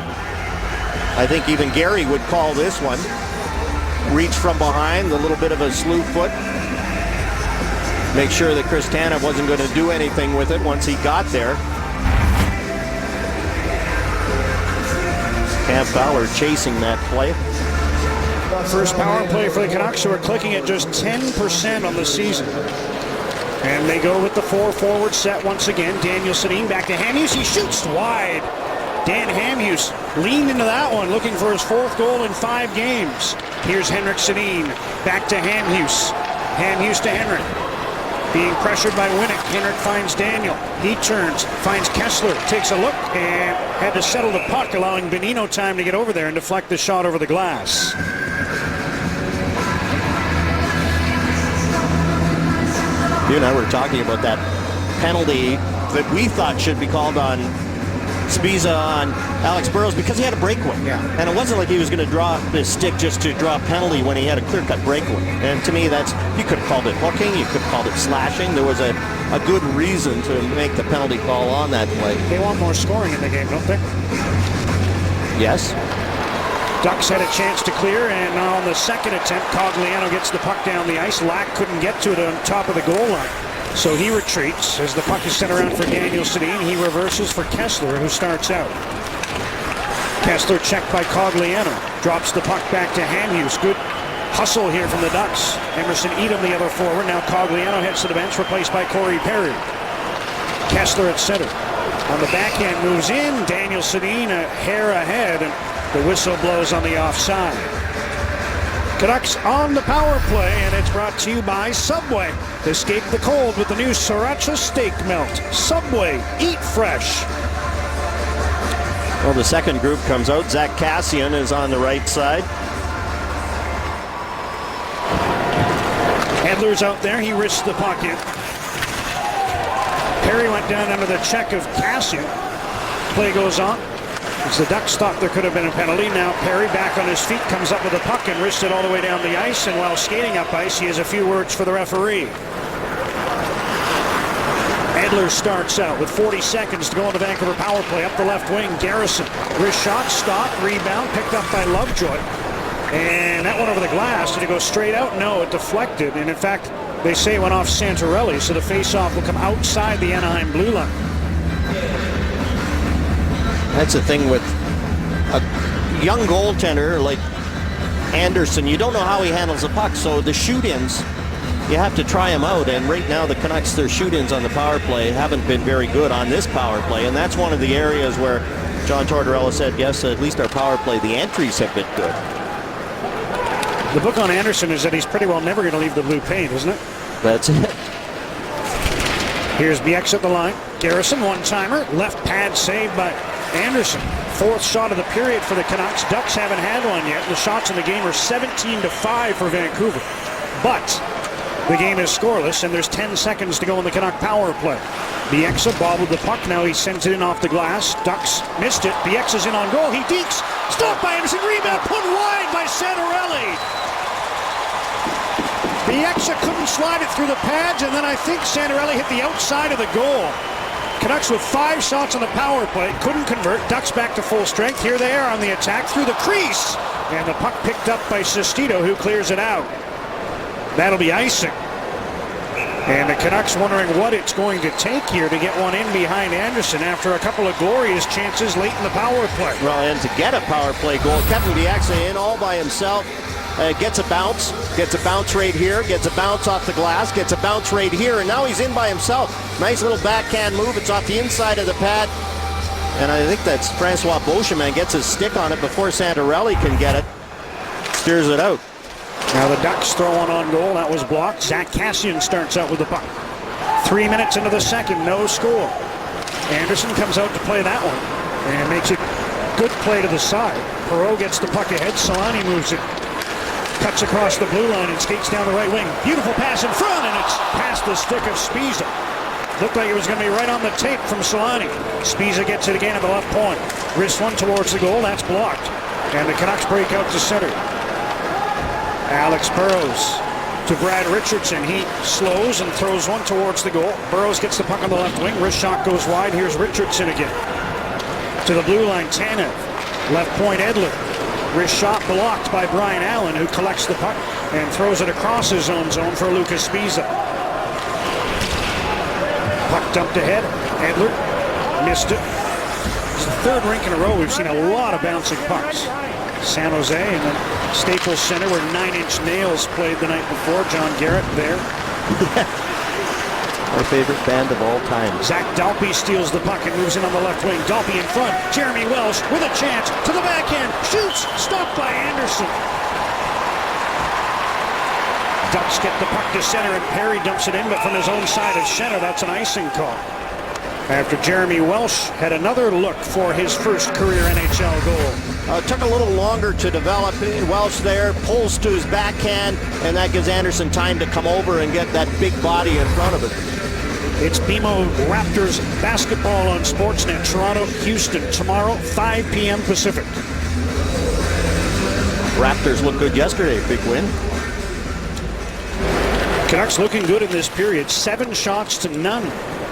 I think even Gary would call this one. Reach from behind, a little bit of a slew foot. Make sure that Chris Tanev wasn't going to do anything with it once he got there. Cam Fowler chasing that play. First power play for the Canucks, who are clicking at just 10% on the season. And they go with the 4-forward set once again. Daniel Sedin back to Hamhuis. He shoots wide. Dan Hamhuis leaned into that one, looking for his 4th goal in 5 games. Here's Henrik Sedin back to Hamhuis. Hamhuis to Henrik. Being pressured by Winnick. Henrik finds Daniel. He turns, finds Kessler, takes a look, and had to settle the puck, allowing Bonino time to get over there and deflect the shot over the glass. You and I were talking about that penalty that we thought should be called on Spiza on Alex Burrows because he had a breakaway. Yeah. And it wasn't like he was going to draw his stick just to draw a penalty when he had a clear-cut breakaway. And to me, you could have called it hooking, you could have called it slashing. There was a good reason to make the penalty call on that play. They want more scoring in the game, don't they? Yes. Ducks had a chance to clear, and now on the second attempt, Cogliano gets the puck down the ice. Lack couldn't get to it on top of the goal line. So he retreats as the puck is sent around for Daniel Sedin. He reverses for Kessler, who starts out. Kessler checked by Cogliano. Drops the puck back to Hamhuis. Good hustle here from the Ducks. Emerson Edom, the other forward. Now Cogliano heads to the bench, replaced by Corey Perry. Kessler at center. On the backhand, moves in. Daniel Sedin a hair ahead, and the whistle blows on the offside. Canucks on the power play, and it's brought to you by Subway. Escape the cold with the new Sriracha Steak Melt. Subway, eat fresh. Well, the second group comes out. Zach Kassian is on the right side. Edler's out there. He risks the puck in. Perry went down under the check of Cassian. Play goes on. As the Ducks thought there could have been a penalty. Now Perry back on his feet, comes up with the puck and risks it all the way down the ice. And while skating up ice, he has a few words for the referee. Edler starts out with 40 seconds to go on the Vancouver power play. Up the left wing, Garrison. Wrist shot, stop, rebound, picked up by Lovejoy. And that went over the glass. Did it go straight out? No, it deflected. And in fact, they say it went off Santorelli, so the face-off will come outside the Anaheim blue line. That's the thing with a young goaltender like Anderson. You don't know how he handles the puck, so the shoot-ins, you have to try him out. And right now the Canucks, their shoot-ins on the power play haven't been very good on this power play. And that's one of the areas where John Tortorella said, yes, at least our power play, the entries have been good. The book on Anderson is that he's pretty well never going to leave the blue paint, isn't it? That's it. Here's Bieksa at the line. Garrison, one-timer. Left pad saved by Anderson. Fourth shot of the period for the Canucks. Ducks haven't had one yet. The shots in the game are 17-5 for Vancouver. But the game is scoreless, and there's 10 seconds to go in the Canuck power play. Bieksa bobbled the puck. Now he sends it in off the glass. Ducks missed it. Bieksa's in on goal. He dekes. Stopped by Anderson. Rebound put wide by Santorelli. Bieksa couldn't slide it through the pads, and then I think Santorelli hit the outside of the goal. Canucks with 5 shots on the power play. Couldn't convert. Ducks back to full strength. Here they are on the attack through the crease. And the puck picked up by Sestito, who clears it out. That'll be icing. And the Canucks wondering what it's going to take here to get one in behind Anderson after a couple of glorious chances late in the power play. Well, and to get a power play goal, Kevin Bieksa in all by himself. Gets a bounce right here, gets a bounce off the glass, gets a bounce right here, and now he's in by himself. Nice little backhand move. It's off the inside of the pad. And I think that's Francois Beauchemin gets his stick on it before Santorelli can get it. Steers it out. Now the Ducks throw one on goal. That was blocked. Zach Cassian starts out with the puck. 3 minutes into the second, no score. Anderson comes out to play that one and makes it good play to the side. Perreault gets the puck ahead. Solani moves it. Cuts across the blue line and skates down the right wing. Beautiful pass in front, and it's past the stick of Spiza. Looked like it was going to be right on the tape from Solani. Spiza gets it again at the left point. Wrist one towards the goal. That's blocked. And the Canucks break out to center. Alex Burrows to Brad Richardson. He slows and throws one towards the goal. Burrows gets the puck on the left wing. Wrist shot goes wide. Here's Richardson again. To the blue line, Tanev. Left point, Edler. Wrist shot blocked by Brian Allen, who collects the puck and throws it across his own zone for Lucas Spiza. Puck dumped ahead. Edler missed it. It's the third rink in a row we've seen a lot of bouncing pucks. San Jose and then Staples Center, where 9 Inch Nails played the night before. John Garrett there. Our favorite band of all time. Zach Dalpe steals the puck and moves in on the left wing. Dalpe in front. Jeremy Welsh with a chance to the backhand. Shoots. Stopped by Anderson. Ducks get the puck to center and Perry dumps it in, but from his own side of center, that's an icing call. After Jeremy Welsh had another look for his first career NHL goal. It took a little longer to develop. Welsh there pulls to his backhand, and that gives Anderson time to come over and get that big body in front of it. It's BMO Raptors basketball on Sportsnet. Toronto, Houston, tomorrow, 5 p.m. Pacific. Raptors looked good yesterday. Big win. Canucks looking good in this period. 7 shots to none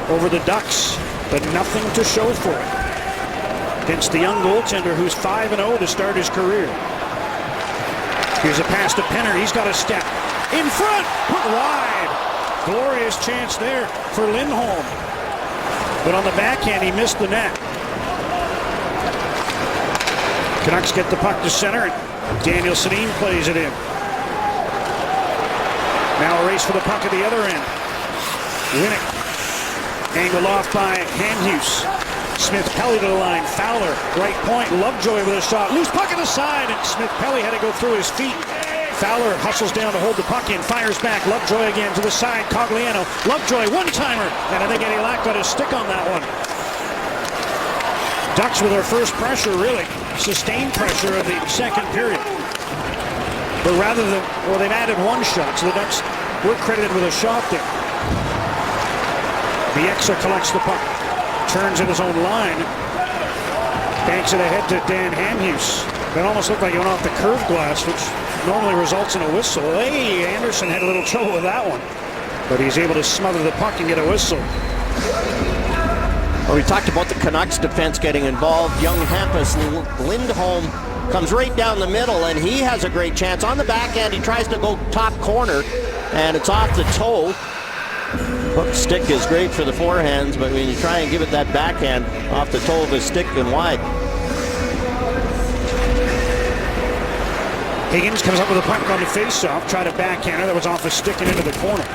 over the Ducks, but nothing to show for it against the young goaltender who's 5-0 to start his career. Here's a pass to Penner. He's got a step in front, put wide. Glorious chance there for Lindholm, but on the backhand he missed the net. Canucks get the puck to center, and Daniel Sedin plays it in. Now a race for the puck at the other end. Winnick angled off by Hamhuis. Smith-Pelly to the line. Fowler, right point. Lovejoy with a shot. Loose puck at the side, and Smith-Pelly had to go through his feet. Fowler hustles down to hold the puck in. Fires back. Lovejoy again to the side. Cogliano. Lovejoy, one-timer. And I think Eddie Lack got his stick on that one. Ducks with their first pressure, really. Sustained pressure of the second period. But rather than, well, they've added one shot, so the Ducks We're credited with a shot there. Bieksa collects the puck. Turns in his own line. Banks it ahead to Dan Hamhuis. That almost looked like it went off the curved glass, which normally results in a whistle. Hey, Anderson had a little trouble with that one. But he's able to smother the puck and get a whistle. Well, we talked about the Canucks defense getting involved. Young Hampus Lindholm comes right down the middle, and he has a great chance. On the backhand, he tries to go top corner, and it's off the toe. Hook stick is great for the forehands, but when you try and give it that backhand off the toe of his stick and wide. Higgins comes up with a puck on the face-off. Tried a backhander that was off his stick and into the corner.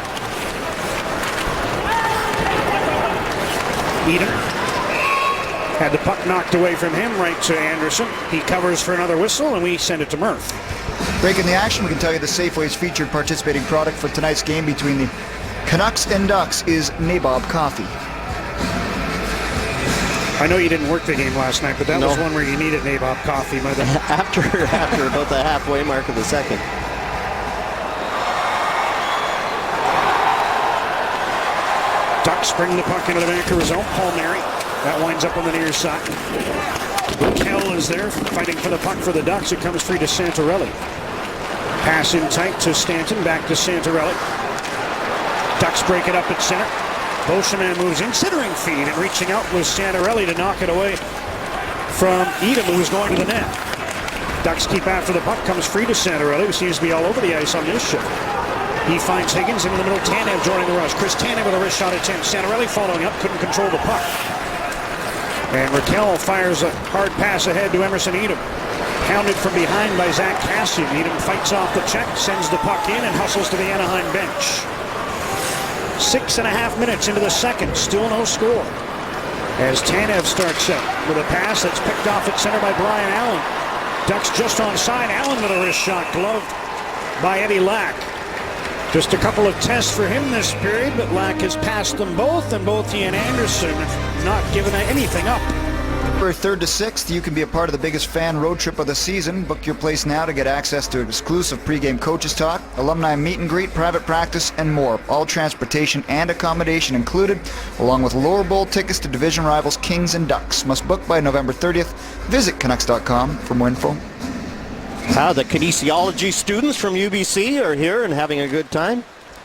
Edom had the puck knocked away from him right to Anderson. He covers for another whistle, and we send it to Murph. Breaking the action, we can tell you the Safeway's featured participating product for tonight's game between the Canucks and Ducks is Nabob Coffee. I know you didn't work the game last night, but that was one where you needed Nabob Coffee. After about the halfway mark of the second. Ducks bring the puck into the Vancouver zone. Palmieri. That winds up on the near side. Kell is there fighting for the puck for the Ducks. It comes free to Santorelli. Pass in tight to Stanton. Back to Santorelli. Ducks break it up at center. Beauchemin moves in. Centering feed and reaching out with Santorelli to knock it away from Edom, who was going to the net. Ducks keep after the puck. Comes free to Santorelli, who seems to be all over the ice on this shift. He finds Higgins into the middle. Tanev joining the rush. Chris Tanev with a wrist shot attempt. Santorelli following up. Couldn't control the puck. And Raquel fires a hard pass ahead to Emerson Edom. Pounded from behind by Zach Kassian. Edom fights off the check, sends the puck in, and hustles to the Anaheim bench. 6.5 minutes into the second. Still no score. As Tanev starts up with a pass that's picked off at center by Brian Allen. Ducks just onside. Allen with a wrist shot. Gloved by Eddie Lack. Just a couple of tests for him this period, but Lack has passed them both, and both he and Anderson have not given anything up. For 3rd to 6th, you can be a part of the biggest fan road trip of the season. Book your place now to get access to exclusive pregame coaches talk, alumni meet and greet, private practice, and more. All transportation and accommodation included, along with lower bowl tickets to division rivals Kings and Ducks. Must book by November 30th. Visit Canucks.com for more info. The kinesiology students from UBC are here and having a good time.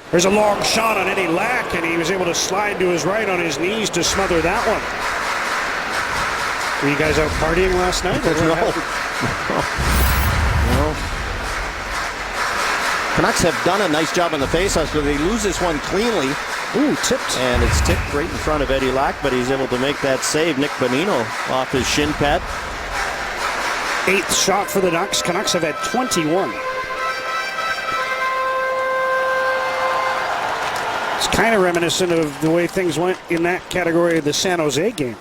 There's a long shot on Eddie Lack, and he was able to slide to his right on his knees to smother that one. Were you guys out partying last night? No. Canucks have done a nice job on the faceoffs, but they lose this one cleanly. Ooh, tipped. And it's tipped right in front of Eddie Lack, but he's able to make that save. Nick Bonino off his shin pad. 8th shot for the Ducks. Canucks have had 21. It's kind of reminiscent of the way things went in that category of the San Jose game.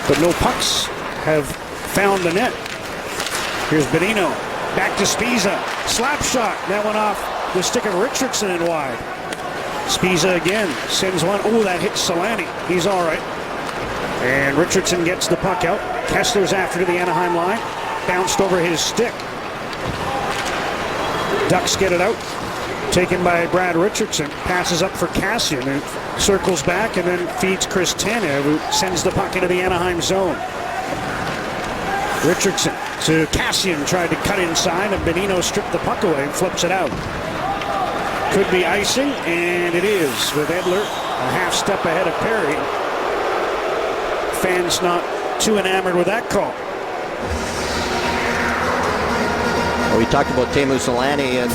But no pucks have found the net. Here's Bonino. Back to Spiza. Slap shot. That went off the stick of Richardson and wide. Spiza again sends one. Oh, that hits Solani. He's all right. And Richardson gets the puck out. Kessler's after to the Anaheim line. Bounced over his stick. Ducks get it out. Taken by Brad Richardson. Passes up for Kassian, who circles back and then feeds Chris Tanev, who sends the puck into the Anaheim zone. Richardson to Kassian, tried to cut inside, and Bonino stripped the puck away and flips it out. Could be icing, and it is, with Edler a half step ahead of Perry. Fans not too enamored with that call. Well, we talked about Teemu Solani, and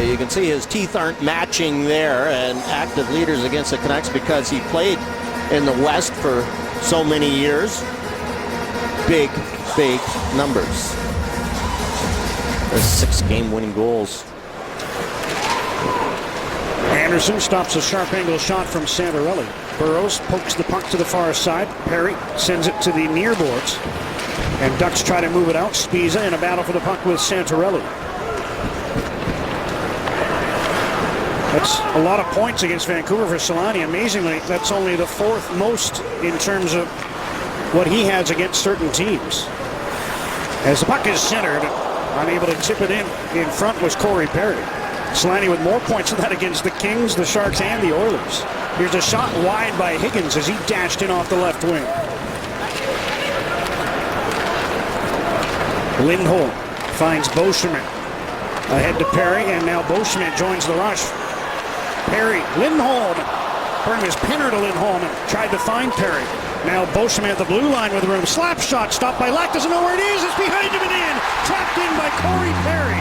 you can see his teeth aren't matching there, and active leaders against the Canucks because he played in the West for so many years. Big numbers. There's 6 game-winning goals. Anderson stops a sharp angle shot from Santorelli. Burrows pokes the puck to the far side. Perry sends it to the near boards. And Ducks try to move it out. Spiza in a battle for the puck with Santorelli. That's a lot of points against Vancouver for Solani. Amazingly, that's only the 4th most in terms of what he has against certain teams. As the puck is centered, unable to tip it in front was Corey Perry. Slaney with more points than that against the Kings, the Sharks, and the Oilers. Here's a shot wide by Higgins as he dashed in off the left wing. Lindholm finds Beauchemin. Ahead to Perry, and now Beauchemin joins the rush. Perry, Lindholm. Burnham is pinner to Lindholm and tried to find Perry. Now Beauchemin at the blue line with room. Slap shot stopped by Lack. Doesn't know where it is. It's behind him and in. Trapped in by Corey Perry.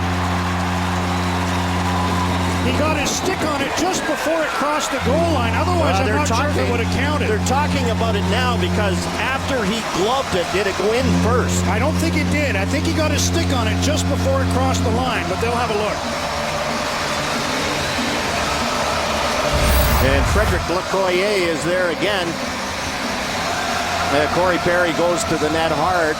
He got his stick on it just before it crossed the goal line. Otherwise, I'm not sure if it would have counted. They're talking about it now because after he gloved it, did it go in first? I don't think it did. I think he got his stick on it just before it crossed the line, but they'll have a look. And Frederic Lacroix is there again. Corey Perry goes to the net hard.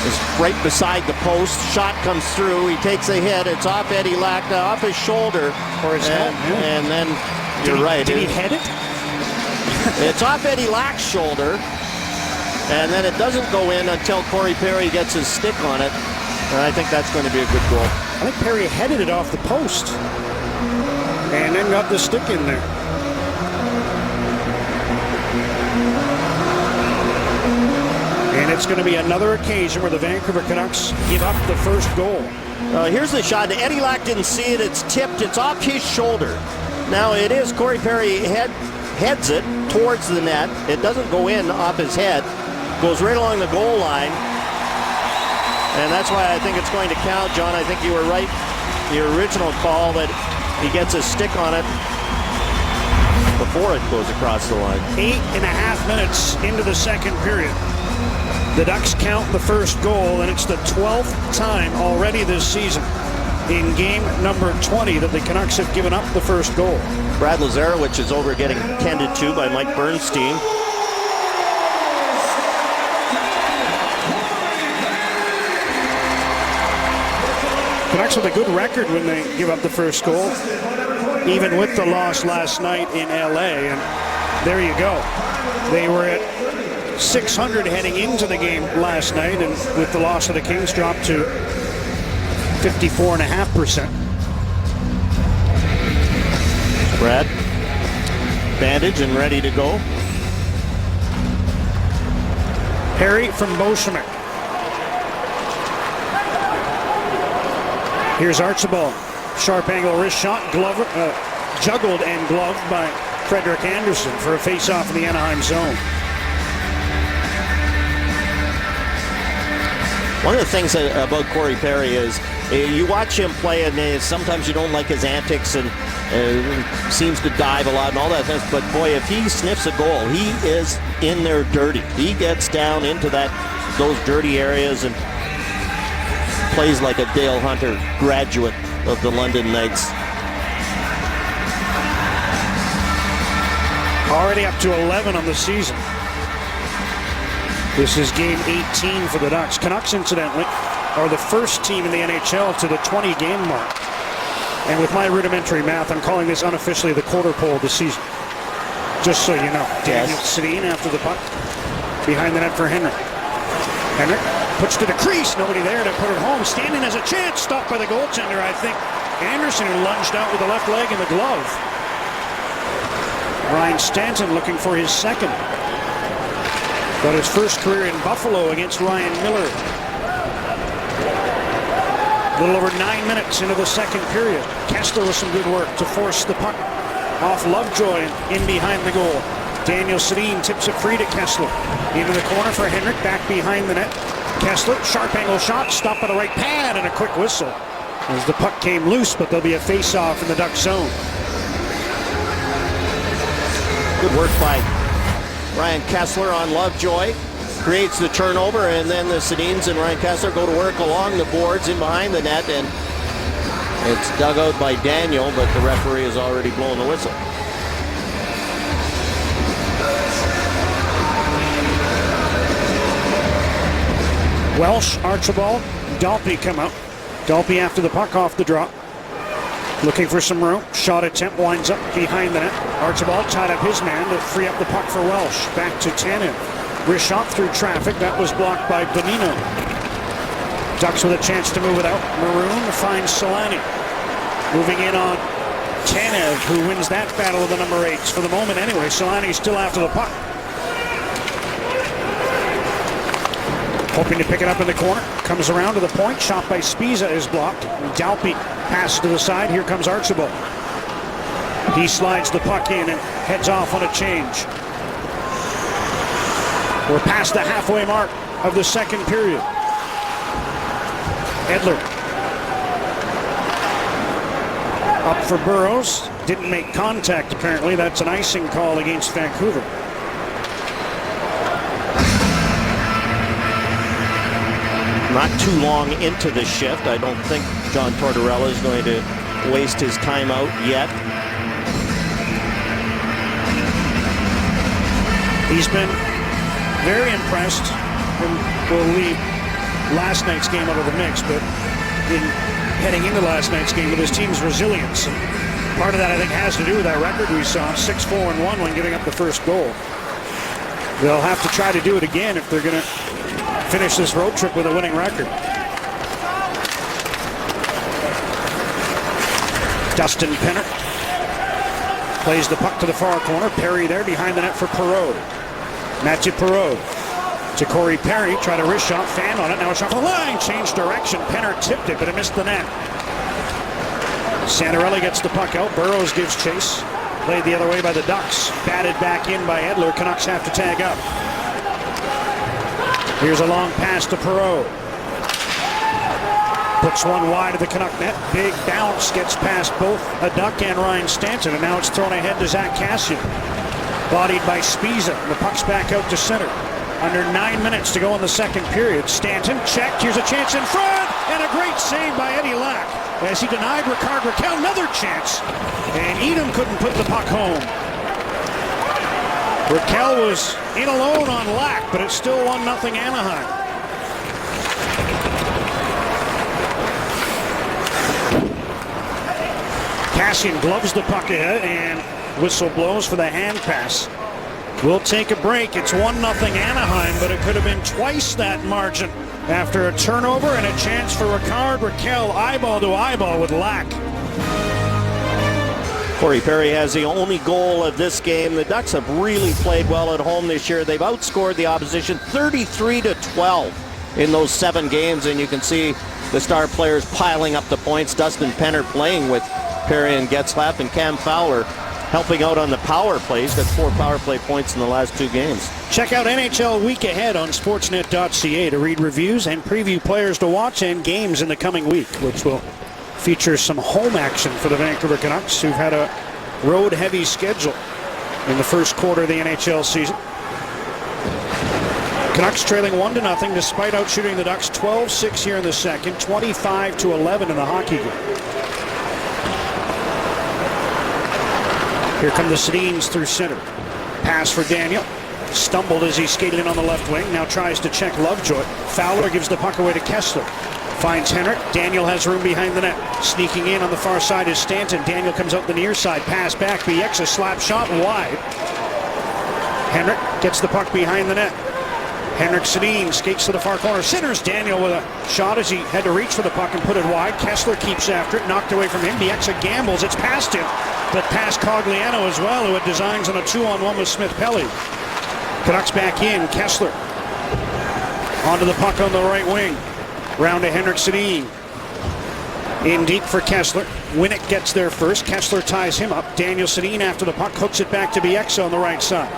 Is right beside the post. Shot comes through. He takes a hit. It's off Eddie Lack, off his shoulder. Or his head. And then, you're right. Did he head it? It's off Eddie Lack's shoulder. And then it doesn't go in until Corey Perry gets his stick on it. And I think that's going to be a good goal. I think Perry headed it off the post. And then got the stick in there. And it's going to be another occasion where the Vancouver Canucks give up the first goal. Here's the shot. Eddie Lack didn't see it. It's tipped. It's off his shoulder. Now it is Corey Perry heads it towards the net. It doesn't go in off his head. Goes right along the goal line. And that's why I think it's going to count, John. I think you were right. Your original call that he gets a stick on it before it goes across the line. 8.5 minutes into the second period. The Ducks count the first goal, and it's the 12th time already this season in game number 20 that the Canucks have given up the first goal. Brad Lazarevich is over getting tended to by Mike Bernstein. Canucks with a good record when they give up the first goal, even with the loss last night in LA. And there you go. They were at .600 heading into the game last night, and with the loss of the Kings dropped to 54.5%. Brad, bandage and ready to go. Perry from Beauchemin. Here's Archibald. Sharp angle wrist shot, juggled and gloved by Frederik Andersen for a face-off in the Anaheim zone. One of the things about Corey Perry is you watch him play, and sometimes you don't like his antics, and seems to dive a lot and all that stuff. But boy, if he sniffs a goal, he is in there dirty. He gets down into those dirty areas and plays like a Dale Hunter graduate of the London Knights. Already up to 11 on the season. This is game 18 for the Ducks. Canucks, incidentally, are the first team in the NHL to the 20-game mark. And with my rudimentary math, I'm calling this unofficially the quarter pole of the season. Just so you know. Daniel Sedin after the puck. Behind the net for Henrik. Henrik puts to the crease. Nobody there to put it home. Standing has a chance. Stopped by the goaltender, I think. Andersen, who lunged out with the left leg and the glove. Ryan Stanton looking for his second. Got his first career in Buffalo against Ryan Miller. A little over 9 minutes into the second period. Kessler with some good work to force the puck off Lovejoy and in behind the goal. Daniel Sedin tips it free to Kessler. Into the corner for Henrik, back behind the net. Kessler, sharp angle shot, stopped by the right pad and a quick whistle as the puck came loose, but there'll be a face-off in the Duck zone. Good work by Ryan Kessler on Lovejoy. Creates the turnover, and then the Sedins and Ryan Kessler go to work along the boards in behind the net, and it's dug out by Daniel, but the referee has already blown the whistle. Welsh, Archibald, Dalpe come out. Dalpe after the puck off the drop. Looking for some room. Shot attempt winds up behind the net. Archibald tied up his man to free up the puck for Welsh. Back to Tanev. Wrist shot through traffic. That was blocked by Bonino. Ducks with a chance to move it out. Maroon finds Solani. Moving in on Tanev, who wins that battle of the number 8s for the moment anyway. Solani's still after the puck. Hoping to pick it up in the corner. Comes around to the point. Shot by Spiza is blocked. Dalpe passes to the side. Here comes Archibald. He slides the puck in and heads off on a change. We're past the halfway mark of the second period. Edler up for Burrows. Didn't make contact apparently. That's an icing call against Vancouver. Not too long into the shift. I don't think John Tortorella is going to waste his timeout yet. He's been very impressed, and we'll leave last night's game out of the mix, but in heading into last night's game with his team's resilience. And part of that, I think, has to do with that record we saw, 6-4-1 when giving up the first goal. They'll have to try to do it again if they're going to finish this road trip with a winning record. Dustin Penner plays the puck to the far corner. Perry there behind the net for Perreault. Mathieu Perreault to Corey Perry. Try to wrist shot, fan on it. Now it's off the line. Changed direction. Penner tipped it, but it missed the net. Santorelli gets the puck out. Burrows gives chase. Played the other way by the Ducks. Batted back in by Edler. Canucks have to tag up. Here's a long pass to Perreault. Puts one wide of the Canuck net. Big bounce gets past both a Duck and Ryan Stanton. And now it's thrown ahead to Zach Kassian. Bodied by Spiza. The puck's back out to center. Under 9 minutes to go in the second period. Stanton checked. Here's a chance in front. And a great save by Eddie Lack as he denied Ricard Raquel. Another chance. And Edom couldn't put the puck home. Raquel was in alone on Lack, but it's still 1-0 Anaheim. Kassian gloves the puck ahead and whistle blows for the hand pass. We'll take a break. It's 1-0 Anaheim, but it could have been twice that margin after a turnover and a chance for Ricard Raquel eyeball to eyeball with Lack. Corey Perry has the only goal of this game. The Ducks have really played well at home this year. They've outscored the opposition 33-12 in those 7 games, and you can see the star players piling up the points. Dustin Penner playing with Perry and Getzlaf, and Cam Fowler helping out on the power plays. Got 4 power play points in the last 2 games. Check out NHL Week Ahead on Sportsnet.ca to read reviews and preview players to watch and games in the coming week, which will feature some home action for the Vancouver Canucks, who've had a road-heavy schedule in the first quarter of the NHL season. Canucks trailing 1-0 despite outshooting the Ducks 12-6 here in the second, 25-11 in the hockey game. Here come the Sedins through center. Pass for Daniel. Stumbled as he skated in on the left wing. Now tries to check Lovejoy. Fowler gives the puck away to Kessler. Finds Henrik. Daniel has room behind the net. Sneaking in on the far side is Stanton. Daniel comes out the near side. Pass back. BX a slap shot wide. Henrik gets the puck behind the net. Henrik Sedin skates to the far corner. Centers Daniel with a shot as he had to reach for the puck and put it wide. Kessler keeps after it. Knocked away from him. BX gambles. It's past him. But past Cogliano as well, who had designs on a 2-on-1 with Smith-Pelly. Canucks back in. Kessler onto the puck on the right wing. Round to Henrik Sedin. In deep for Kessler. Winnick gets there first. Kessler ties him up. Daniel Sedin after the puck hooks it back to Bieksa on the right side.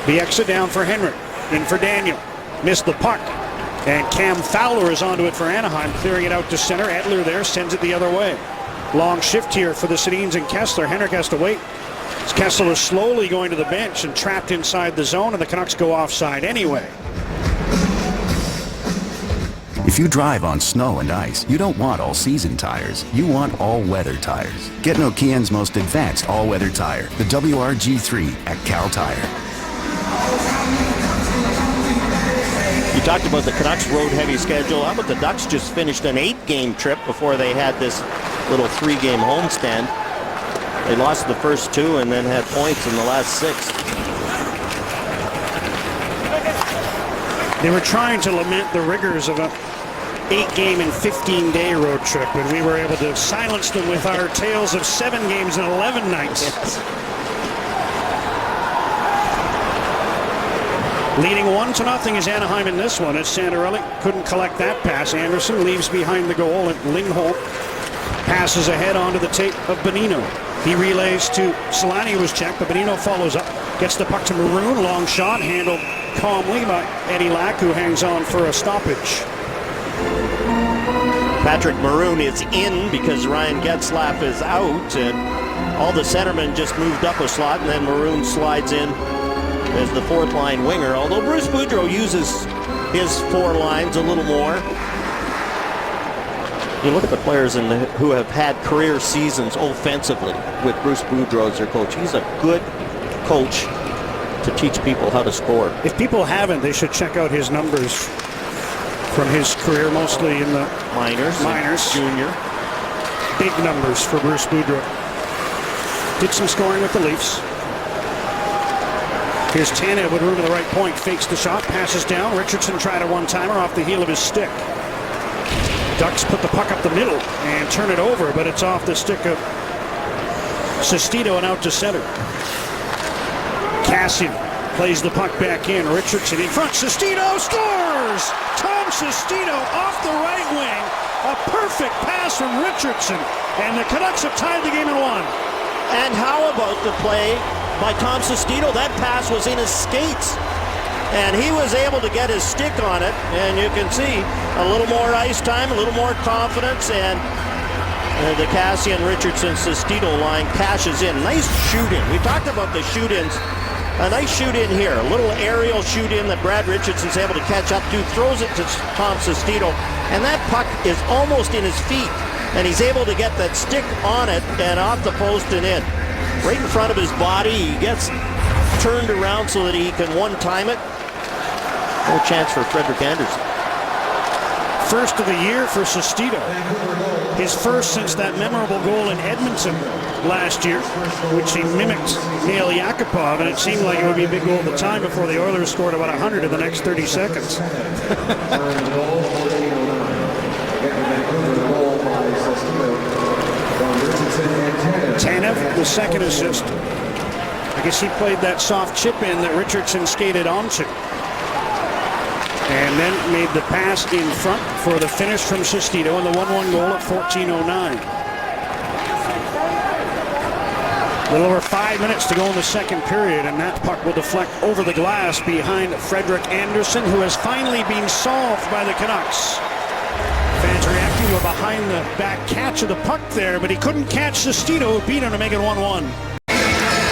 Bieksa down for Henrik. In for Daniel. Missed the puck. And Cam Fowler is onto it for Anaheim, clearing it out to center. Edler there sends it the other way. Long shift here for the Sedins and Kessler. Henrik has to wait. Kessler is slowly going to the bench and trapped inside the zone, and the Canucks go offside anyway. If you drive on snow and ice, you don't want all-season tires. You want all-weather tires. Get Nokian's most advanced all-weather tire, the WRG3 at Cal Tire. You talked about the Canucks road-heavy schedule. How about the Ducks just finished an 8-game trip before they had this little 3-game homestand? They lost the first 2 and then had points in the last 6. They were trying to lament the rigors of a 8-game and 15-day road trip, and we were able to silence them with our tales of 7 games and 11 nights. Yes. Leading 1-0 is Anaheim in this one as Santorelli couldn't collect that pass. Anderson leaves behind the goal, and Lindholm passes ahead onto the tape of Bonino. He relays to Solani, who was checked, but Bonino follows up, gets the puck to Maroon, long shot, handled calmly by Eddie Lack, who hangs on for a stoppage. Patrick Maroon is in because Ryan Getzlaf is out, and all the centermen just moved up a slot, and then Maroon slides in as the fourth line winger, although Bruce Boudreau uses his 4 lines a little more. You look at the players who have had career seasons offensively with Bruce Boudreau as their coach. He's a good coach to teach people how to score. If people haven't, they should check out his numbers from his career, mostly in the minors. Junior. Big numbers for Bruce Boudreau. Did some scoring with the Leafs. Here's Tanev with room to the right point, fakes the shot, passes down. Richardson tried a one-timer off the heel of his stick. Ducks put the puck up the middle and turn it over, but it's off the stick of Sestito and out to center. Cassian plays the puck back in. Richardson in front. Sestito scores! Tom Sestito off the right wing. A perfect pass from Richardson. And the Canucks have tied the game at 1. And how about the play by Tom Sestito? That pass was in his skates, and he was able to get his stick on it, and you can see a little more ice time, a little more confidence, and the Cassian Richardson Sestito line cashes in. Nice shoot-in. We talked about the shoot-ins. A nice shoot-in here, a little aerial shoot-in that Brad Richardson's able to catch up to, throws it to Tom Sestito, and that puck is almost in his feet, and he's able to get that stick on it and off the post and in. Right in front of his body, he gets turned around so that he can one-time it. No chance for Frederik Andersen. First of the year for Sestito. His first since that memorable goal in Edmonton last year, which he mimicked Nail Yakupov, and it seemed like it would be a big goal at the time before the Oilers scored about 100 in the next 30 seconds. Tanev, the second assist. I guess he played that soft chip in that Richardson skated onto. And then made the pass in front for the finish from Sestito and the 1-1 goal at 14:09. A little over 5 minutes to go in the second period, and that puck will deflect over the glass behind Frederik Andersen, who has finally been solved by the Canucks. Fans reacting to a behind-the-back catch of the puck there, but he couldn't catch Sestito, who beat him to make it 1-1.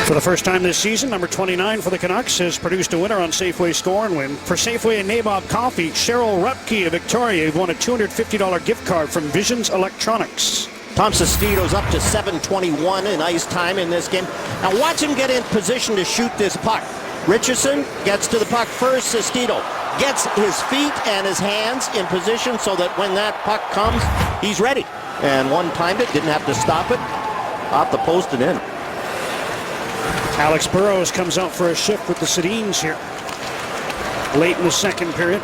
For the first time this season, number 29 for the Canucks has produced a winner on Safeway Score and Win. For Safeway and Nabob Coffee, Cheryl Rupke of Victoria won a $250 gift card from Visions Electronics. Tom Sestito's up to 7:21 in ice time in this game. Now watch him get in position to shoot this puck. Richardson gets to the puck first. Sestito gets his feet and his hands in position so that when that puck comes, he's ready. And one-timed it, didn't have to stop it. Off the post and in. Alex Burrows comes out for a shift with the Sedins here late in the second period.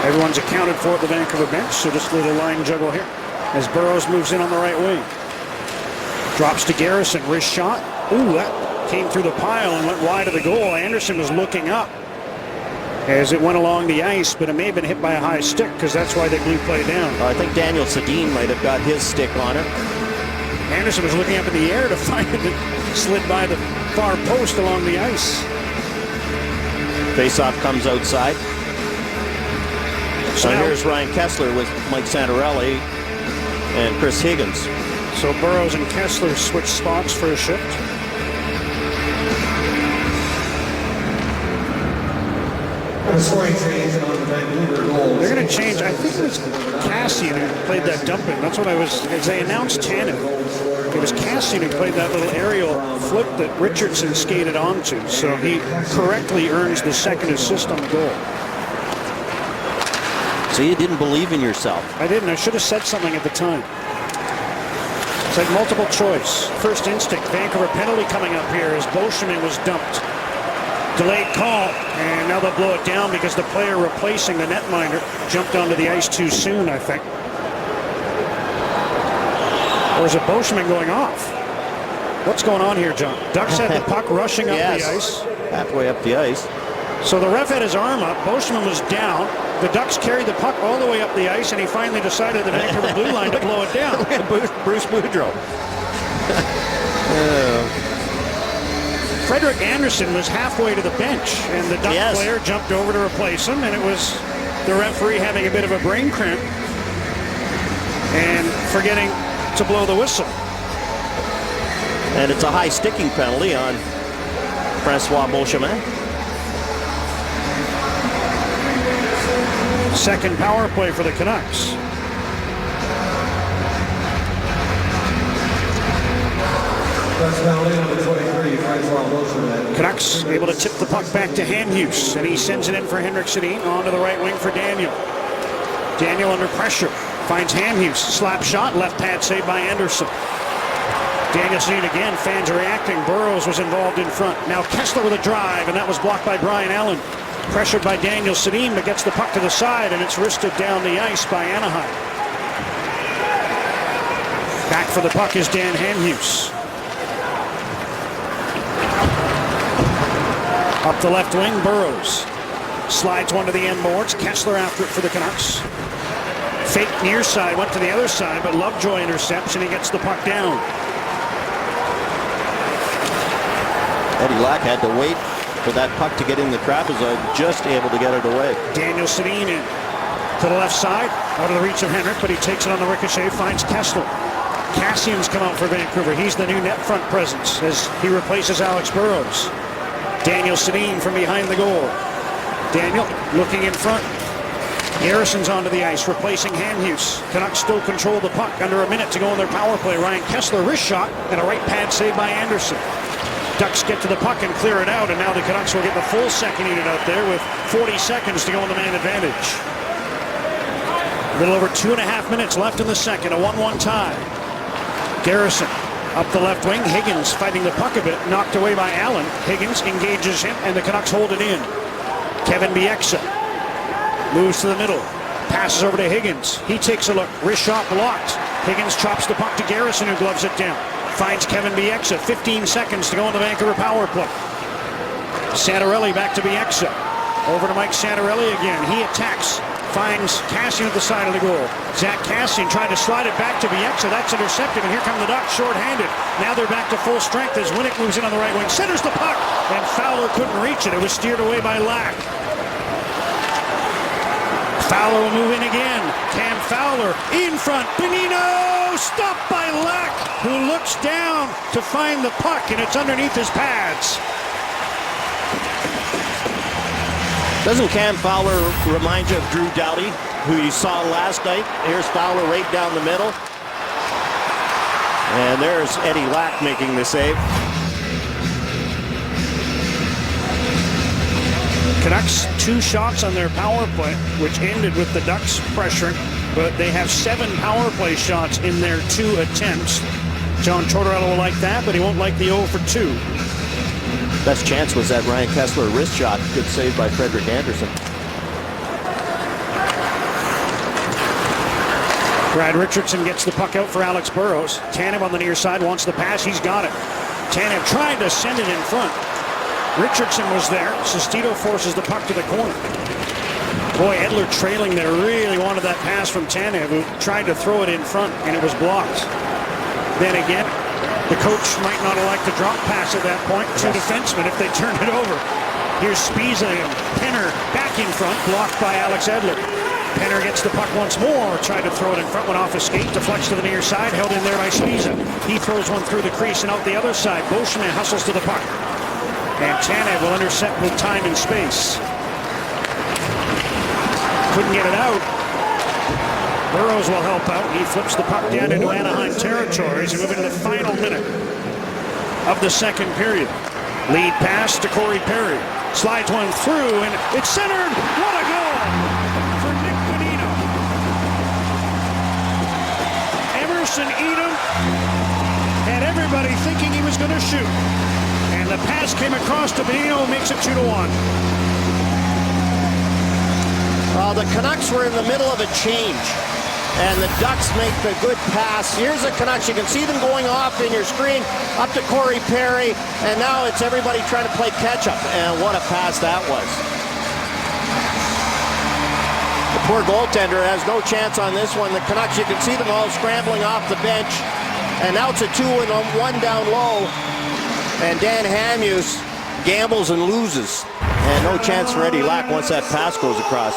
Everyone's accounted for at the Vancouver bench, so just a little line juggle here as Burrows moves in on the right wing. Drops to Garrison, wrist shot. Ooh, that came through the pile and went wide of the goal. Anderson was looking up as it went along the ice, but it may have been hit by a high stick because that's why they blew play down. I think Daniel Sedin might have got his stick on it. Anderson was looking up in the air to find it. It slid by the far post along the ice. Faceoff comes outside. So now here's Ryan Kessler with Mike Santorelli and Chris Higgins. So Burrows and Kessler switch spots for a shift. They're going to change. I think it was Cassian who played that dumping. That's what as they announced Tanev. It was Cassian who played that little aerial flip that Richardson skated onto. So he correctly earns the second assist on the goal. So you didn't believe in yourself. I didn't. I should have said something at the time. It's like multiple choice. First instinct. Vancouver penalty coming up here as Beauchemin was dumped. Delayed call, and now they'll blow it down because the player replacing the netminder jumped onto the ice too soon, I think. Or is it Boschman going off? What's going on here, John? Ducks had the puck rushing up Yes, the ice. halfway up the ice. So the ref had his arm up. Boschman was down. The Ducks carried the puck all the way up the ice, and he finally decided the Vancouver blue line to blow it down. Bruce Boudreau. Frederik Andersen was halfway to the bench, and the Duck player jumped over to replace him, and it was the referee having a bit of a brain cramp and forgetting to blow the whistle. And it's a high sticking penalty on Francois Beauchemin. Second power play for the Canucks. Canucks able to tip the puck back to Hanhus, and he sends it in for Henrik Sedin onto the right wing for Daniel. Daniel under pressure, finds Hanhus, slap shot, left pad saved by Anderson. Daniel Sedin again, fans are reacting. Burrows was involved in front. Now Kessler with a drive, and that was blocked by Brian Allen. Pressured by Daniel Sedin, but gets the puck to the side, and it's wristed down the ice by Anaheim. Back for the puck is Dan Hanhus. Up the left wing, Burrows. Slides one to the end boards. Kessler after it for the Canucks. Fake near side, went to the other side, but Lovejoy intercepts, and he gets the puck down. Eddie Lack had to wait for that puck to get in the trapezoid, just able to get it away. Daniel Sedin in to the left side, out of the reach of Henrik, but he takes it on the ricochet, finds Kessler. Cassian's come out for Vancouver. He's the new net front presence as he replaces Alex Burrows. Daniel Sedin from behind the goal. Daniel looking in front. Garrison's onto the ice, replacing Hanhus. Canucks still control the puck. Under a minute to go in their power play. Ryan Kessler wrist shot and a right pad save by Anderson. Ducks get to the puck and clear it out, and now the Canucks will get the full second unit out there with 40 seconds to go in the man advantage. A little over 2.5 minutes left in the second, a 1-1 tie. Garrison up the left wing. Higgins fighting the puck a bit, knocked away by Allen. Higgins engages him, and the Canucks hold it in. Kevin Bieksa moves to the middle, passes over to Higgins. He takes a look, wrist shot blocked. Higgins chops the puck to Garrison, who gloves it down. Finds Kevin Bieksa, 15 seconds to go in the Vancouver power play. Santorelli back to Bieksa. Over to Mike Santorelli again. He attacks, finds Cassian at the side of the goal. Zach Cassian tried to slide it back to Bieksa. That's intercepted, and here come the Ducks short-handed. Now they're back to full strength as Winnick moves in on the right wing. Centers the puck, and Fowler couldn't reach it. It was steered away by Lack. Fowler will move in again. Cam Fowler in front. Bonino stopped by Lack, who looks down to find the puck, and it's underneath his pads. Doesn't Cam Fowler remind you of Drew Doughty, who you saw last night? Here's Fowler right down the middle. And there's Eddie Lack making the save. Canucks 2 shots on their power play, which ended with the Ducks pressuring, but they have 7 power play shots in their 2 attempts. John Tortorella will like that, but he won't like the 0 for 2. Best chance was that Ryan Kessler wrist shot. Good save by Frederik Andersen. Brad Richardson gets the puck out for Alex Burrows. Tanev on the near side wants the pass. He's got it. Tanev tried to send it in front. Richardson was there. Sestito forces the puck to the corner. Boy, Edler trailing there really wanted that pass from Tanev, who tried to throw it in front, and it was blocked. Then again, the coach might not have liked to drop pass at that point. 2 defensemen if they turned it over. Here's Spiza and Penner back in front, blocked by Alex Edler. Penner gets the puck once more, tried to throw it in front, went off his skate, deflects to the near side, held in there by Spiza. He throws one through the crease and out the other side. Beauchemin hustles to the puck. And Tanev will intercept with time and space. Couldn't get it out. Burrows will help out. He flips the puck down into Anaheim territory as we move into the final minute of the second period. Lead pass to Corey Perry. Slides one through, and it's centered. What a goal for Nick Bonino. Emerson Edom had everybody thinking he was going to shoot. And the pass came across to Bonino, makes it 2-1. The Canucks were in the middle of a change, and the Ducks make the good pass. Here's the Canucks. You can see them going off in your screen, up to Corey Perry, and now it's everybody trying to play catch-up. And what a pass that was. The poor goaltender has no chance on this one. The Canucks, you can see them all scrambling off the bench, and now it's a 2-1 down low, and Dan Hamhuis gambles and loses. And no chance for Eddie Lack once that pass goes across.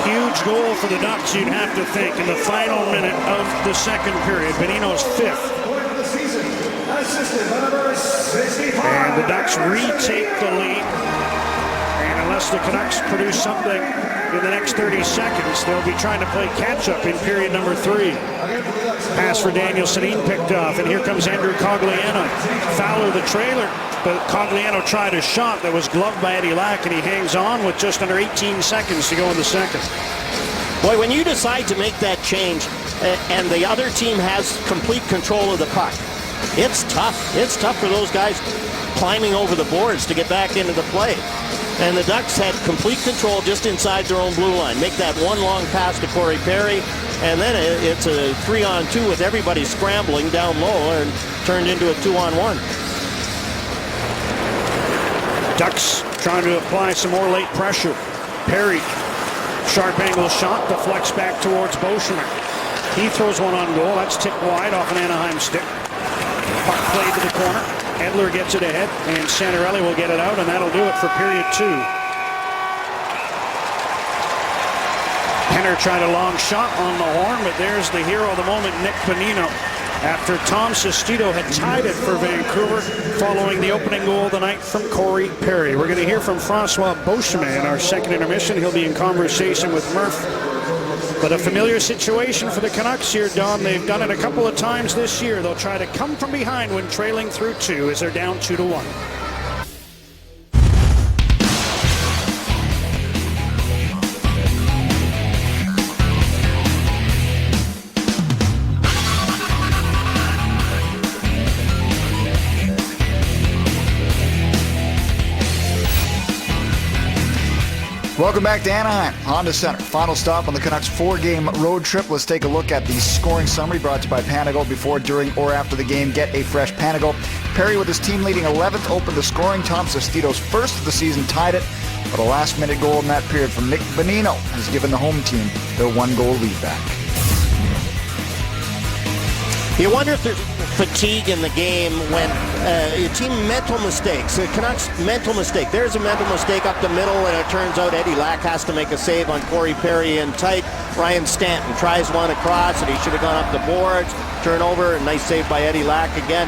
Huge goal for the Ducks, you'd have to think, in the final minute of the second period. Bonino's 5th. And the Ducks retake the lead. And unless the Canucks produce something in the next 30 seconds, they'll be trying to play catch-up in period number 3. Pass for Daniel Sedin picked off, and here comes Andrew Cogliano. Fowler the trailer, but Cogliano tried a shot that was gloved by Eddie Lack, and he hangs on with just under 18 seconds to go in the second. Boy, when you decide to make that change and the other team has complete control of the puck, it's tough. It's tough for those guys climbing over the boards to get back into the play. And the Ducks had complete control just inside their own blue line. Make that one long pass to Corey Perry, and then it's a 3-on-2 with everybody scrambling down low and turned into a 2-on-1. Ducks trying to apply some more late pressure. Perry, sharp angle shot, deflects back towards Beauchemin. He throws one on goal. That's tipped wide off an Anaheim stick. Puck played to the corner. Edler gets it ahead, and Santorelli will get it out, and that'll do it for period 2. Henner tried a long shot on the horn, but there's the hero of the moment, Nick Bonino, after Tom Sestito had tied it for Vancouver following the opening goal of the night from Corey Perry. We're going to hear from Francois Beauchemin in our second intermission. He'll be in conversation with Murph. But a familiar situation for the Canucks here, Don. They've done it a couple of times this year. They'll try to come from behind when trailing through 2 as they're down 2-1. Welcome back to Anaheim, Honda Center. Final stop on the Canucks 4-game road trip. Let's take a look at the scoring summary brought to you by Panago. Before, during, or after the game, get a fresh Panago. Perry, with his team leading 11th, opened the scoring. Tom Sestito's first of the season tied it, but a last-minute goal in that period from Nick Bonino has given the home team their 1-goal lead back. You wonder if there's fatigue in the game when your team mental mistakes. The Canucks mental mistake. There's a mental mistake up the middle, and it turns out Eddie Lack has to make a save on Corey Perry in tight. Ryan Stanton tries one across, and he should have gone up the boards. Turnover, a nice save by Eddie Lack again.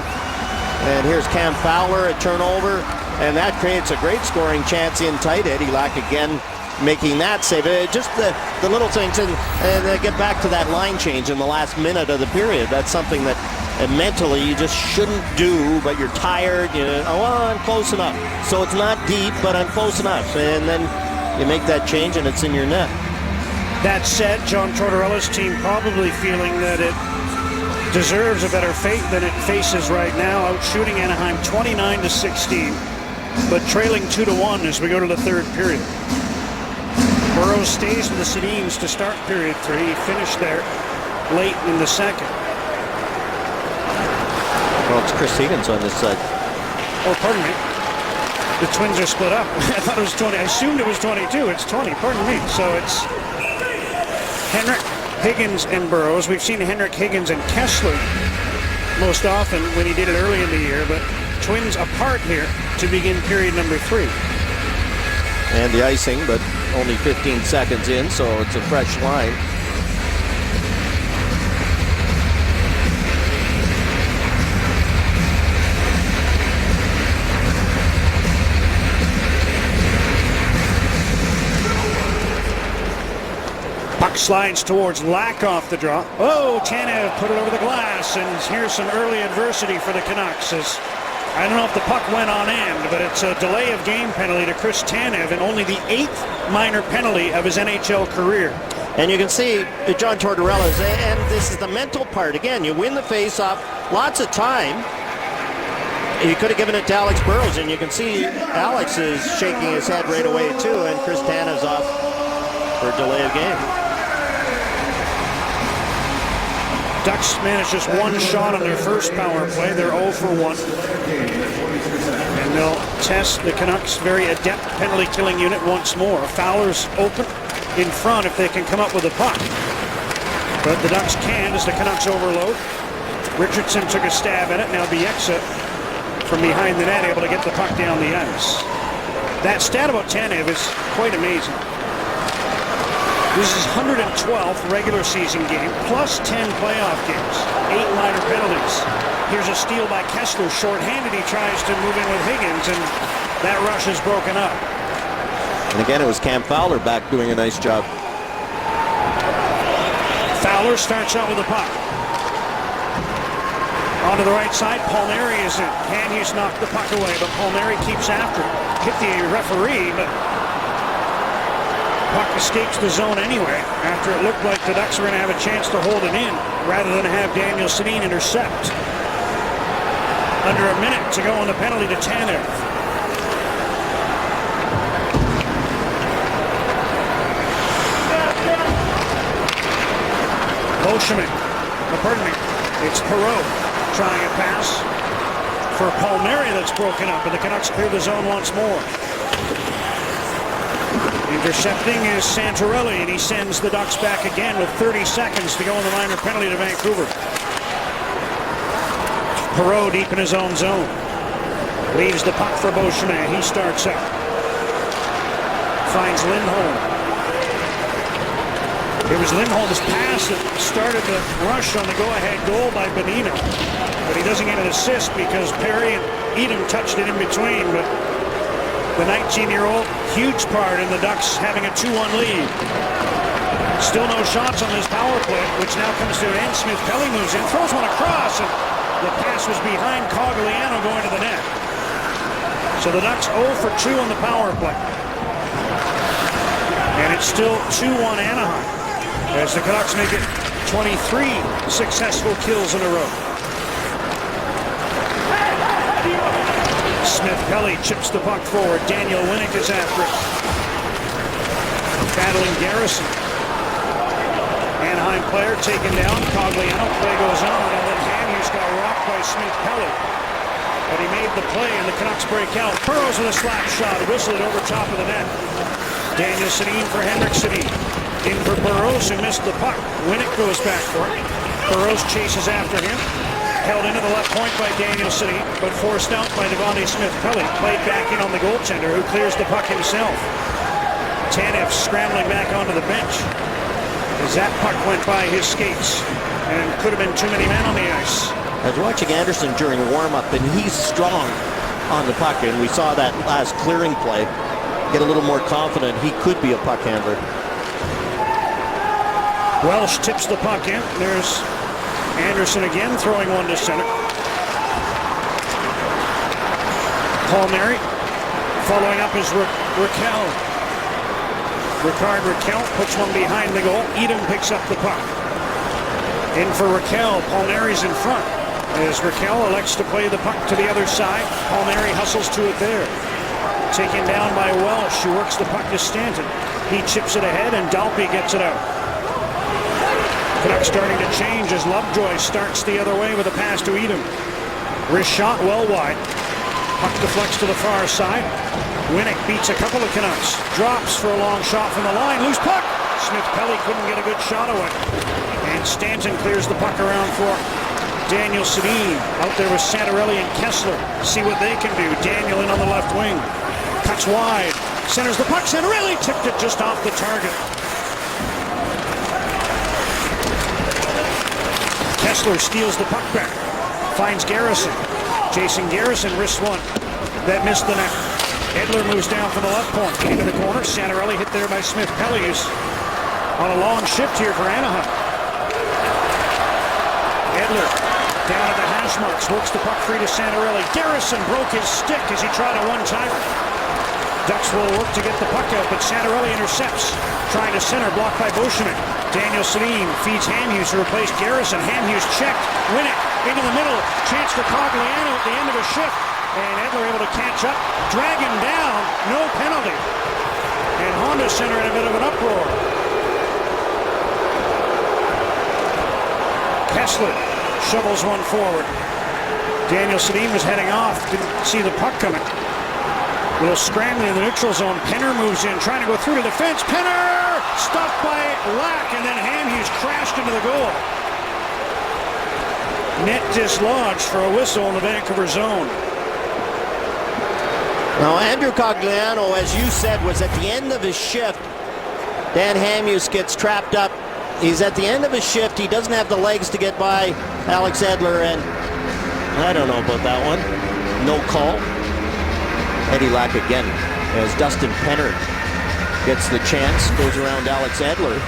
And here's Cam Fowler, a turnover, and that creates a great scoring chance in tight. Eddie Lack again making that save. Just the little things, and get back to that line change in the last minute of the period. That's something that mentally you just shouldn't do, but you're tired. I'm close enough. So it's not deep, but I'm close enough. And then you make that change, and it's in your net. That said, John Tortorella's team probably feeling that it deserves a better fate than it faces right now, outshooting Anaheim 29-16, but trailing 2-1 as we go to the third period. Burrows stays with the Sedins to start period 3. He finished there late in the second. Well, it's Chris Higgins on this side. Oh, pardon me. The Twins are split up. I thought it was 20. I assumed it was 22. It's 20. Pardon me. So it's Henrik, Higgins, and Burrows. We've seen Henrik, Higgins, and Kessler most often when he did it early in the year, but Twins apart here to begin period number 3. And the icing, but only 15 seconds in, so it's a fresh line. Puck slides towards Lack off the draw. Oh, Tanev put it over the glass, and here's some early adversity for the Canucks. I don't know if the puck went on end, but it's a delay of game penalty to Chris Tanev, and only the 8th minor penalty of his NHL career. And you can see John Tortorella's, and this is the mental part. Again, you win the face-off, lots of time. He could have given it to Alex Burrows, and you can see Alex is shaking his head right away too, and Chris Tanev off for a delay of game. Ducks managed just one shot on their first power play. They're 0 for 1. And they'll test the Canucks' very adept penalty-killing unit once more. Fowler's open in front if they can come up with a puck. But the Ducks can as the Canucks overload. Richardson took a stab at it. Now Bieksa from behind the net able to get the puck down the ice. That stat about Tanev is quite amazing. This is 112th regular season game, plus 10 playoff games, 8 minor penalties. Here's a steal by Kessler, shorthanded. He tries to move in with Higgins, and that rush is broken up. And again, it was Cam Fowler back doing a nice job. Fowler starts out with the puck. Onto the right side, Palmieri is in. Hughes knocked the puck away, but Palmieri keeps after it. Hit the referee, but puck escapes the zone anyway, after it looked like the Ducks were going to have a chance to hold it in, rather than have Daniel Sedin intercept. Under a minute to go on the penalty to Tanev. Beauchemin, pardon me, it's Perreault trying a pass for Palmieri that's broken up, and the Canucks clear the zone once more. Intercepting is Santorelli, and he sends the Ducks back again with 30 seconds to go on the minor penalty to Vancouver. Perreault deep in his own zone. Leaves the puck for Beauchemin. He starts up. Finds Lindholm. It was Lindholm's pass that started the rush on the go-ahead goal by Bonino. But he doesn't get an assist because Perry and Edom touched it in between. But the 19-year-old, huge part in the Ducks having a 2-1 lead. Still no shots on this power play, which now comes to an end. Smith Pelly moves in, throws one across, and the pass was behind Cogliano going to the net. So the Ducks 0 for 2 on the power play. And it's still 2-1 Anaheim, as the Canucks make it 23 successful kills in a row. Smith Pelly chips the puck forward. Daniel Winnick is after it. Battling Garrison. Anaheim player taken down. Cogliano. Play goes on, and then Hughes got rocked by Smith Pelly. But he made the play, and the Canucks break out. Burrows with a slap shot. Whistled over top of the net. Daniel Sedin for Henrik Sedin. In for Burrows, who missed the puck. Winnick goes back for it. Burrows chases after him. Held into the left point by Daniel Sedin, but forced out by Devontae Smith-Pelly. Played back in on the goaltender, who clears the puck himself. Tanev scrambling back onto the bench, as that puck went by his skates, and could have been too many men on the ice. I was watching Anderson during warm-up, and he's strong on the puck, and we saw that last clearing play. Get a little more confident. He could be a puck handler. Welsh tips the puck in. There's Anderson again, throwing one to center. Palmieri following up is Raquel. Ricard Raquel puts one behind the goal. Edom picks up the puck. In for Raquel. Palmieri's in front, as Raquel elects to play the puck to the other side. Palmieri hustles to it there. Taken down by Welsh, who works the puck to Stanton. He chips it ahead, and Dalpe gets it out. Canucks starting to change as Lovejoy starts the other way with a pass to Edom. Wrist shot well wide. Puck deflects to the far side. Winnick beats a couple of Canucks. Drops for a long shot from the line. Loose puck. Smith-Pelly couldn't get a good shot away. And Stanton clears the puck around for Daniel Sedin. Out there with Santorelli and Kessler. See what they can do. Daniel in on the left wing. Cuts wide. Centers the puck. Santorelli tipped it just off the target. Kessler steals the puck back. Finds Garrison. Jason Garrison wrists one that missed the net. Edler moves down from the left point into the corner. Santorelli hit there by Smith-Pelly, who's on a long shift here for Anaheim. Edler down at the hash marks, works the puck free to Santorelli. Garrison broke his stick as he tried a one-timer. Ducks will work to get the puck out, but Santorelli intercepts. Trying to center, blocked by Beauchemin. Daniel Sedin feeds Hughes to replace Garrison. Hughes checked. Winnick into the middle. Chance for Cogliano at the end of a shift. And Edler able to catch up, drag him down, no penalty. And Honda Center in a bit of an uproar. Kessler shovels one forward. Daniel Sedin was heading off, didn't see the puck coming. A little scrambling in the neutral zone. Penner moves in, trying to go through to the fence. Penner stopped by Lack, and then Hamhuis crashed into the goal. Net dislodged for a whistle in the Vancouver zone. Now, Andrew Cogliano, as you said, was at the end of his shift. Dan Hamhuis gets trapped up. He's at the end of his shift. He doesn't have the legs to get by Alex Edler, and I don't know about that one. No call. Eddie Lack again, as Dustin Penner gets the chance, goes around Alex Edler.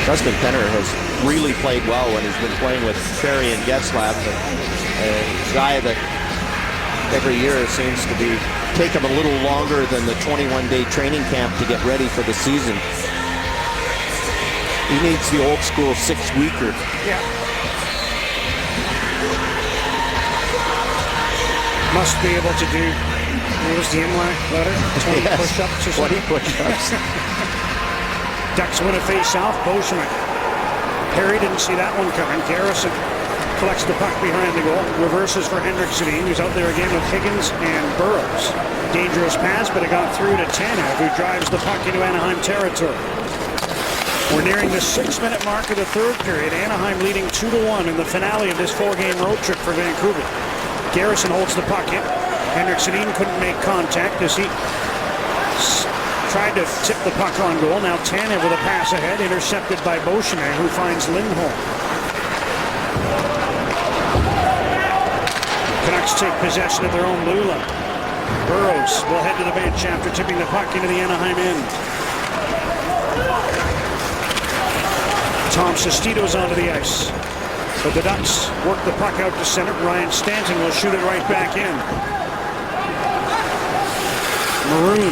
Dustin Penner has really played well when he's been playing with Perry and Getzlaf, a guy that every year seems to be taking a little longer than the 21-day training camp to get ready for the season. He needs the old school 6-weeker. Yeah. Must be able to do, what was the MY letter? 20 Yes, push-ups or something? 20 push-ups. Ducks win a face-off. Beauchemin. Perry didn't see that one coming. Garrison collects the puck behind the goal. Reverses for Henrik Sedin, who's out there again with Higgins and Burrows. Dangerous pass, but it got through to Tanev, who drives the puck into Anaheim territory. We're nearing the 6-minute mark of the third period. Anaheim leading 2-1 in the finale of this 4-game road trip for Vancouver. Garrison holds the puck in. Henrik Sedin couldn't make contact as he tried to tip the puck on goal. Now Tanev with a pass ahead, intercepted by Beauchemin, who finds Lindholm. Canucks take possession of their own blue line. Burrows will head to the bench after tipping the puck into the Anaheim end. Tom Sestito's onto the ice. But the Ducks work the puck out to center. Ryan Stanton will shoot it right back in. Maroon,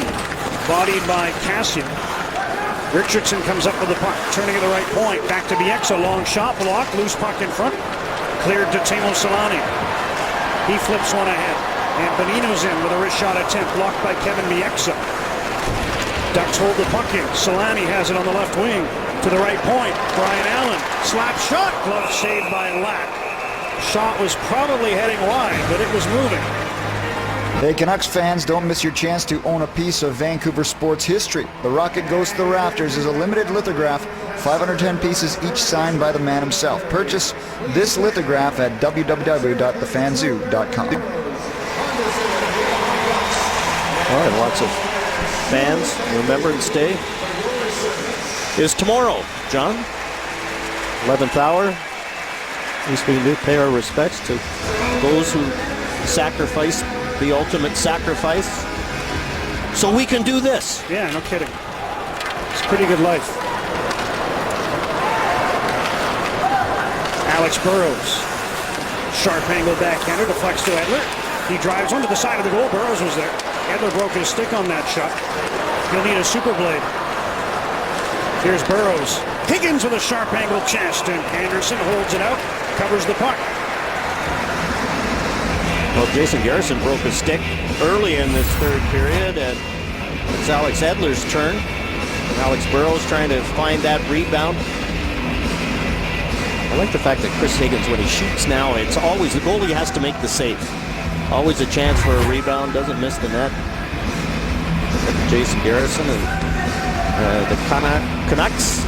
bodied by Cassian. Richardson comes up with the puck, turning at the right point. Back to Bieksa, long shot blocked, loose puck in front. Cleared to Teemu Selanne. He flips one ahead. And Bonino's in with a wrist shot attempt, blocked by Kevin Bieksa. Ducks hold the puck in. Selanne has it on the left wing. To the right point, Brian Allen, slap shot, glove saved by Lack. Shot was probably heading wide, but it was moving. Hey, Canucks fans, don't miss your chance to own a piece of Vancouver sports history. The Rocket Goes to the Rafters is a limited lithograph, 510 pieces each signed by the man himself. Purchase this lithograph at www.thefanzoo.com. All right, lots of fans. Remembrance Day is tomorrow, John. 11th hour. At least we do pay our respects to those who sacrificed the ultimate sacrifice so we can do this. Yeah, no kidding. It's a pretty good life. Alex Burrows. Sharp angle backhander, deflects to Edler. He drives onto the side of the goal. Burrows was there. Edler broke his stick on that shot. He'll need a super blade. Here's Burrows. Higgins with a sharp angle chest, and Anderson holds it out, covers the puck. Well, Jason Garrison broke a stick early in this third period, and it's Alex Edler's turn. Alex Burrows trying to find that rebound. I like the fact that Chris Higgins, when he shoots now, it's always the goalie has to make the save. Always a chance for a rebound, doesn't miss the net. Jason Garrison and the Canucks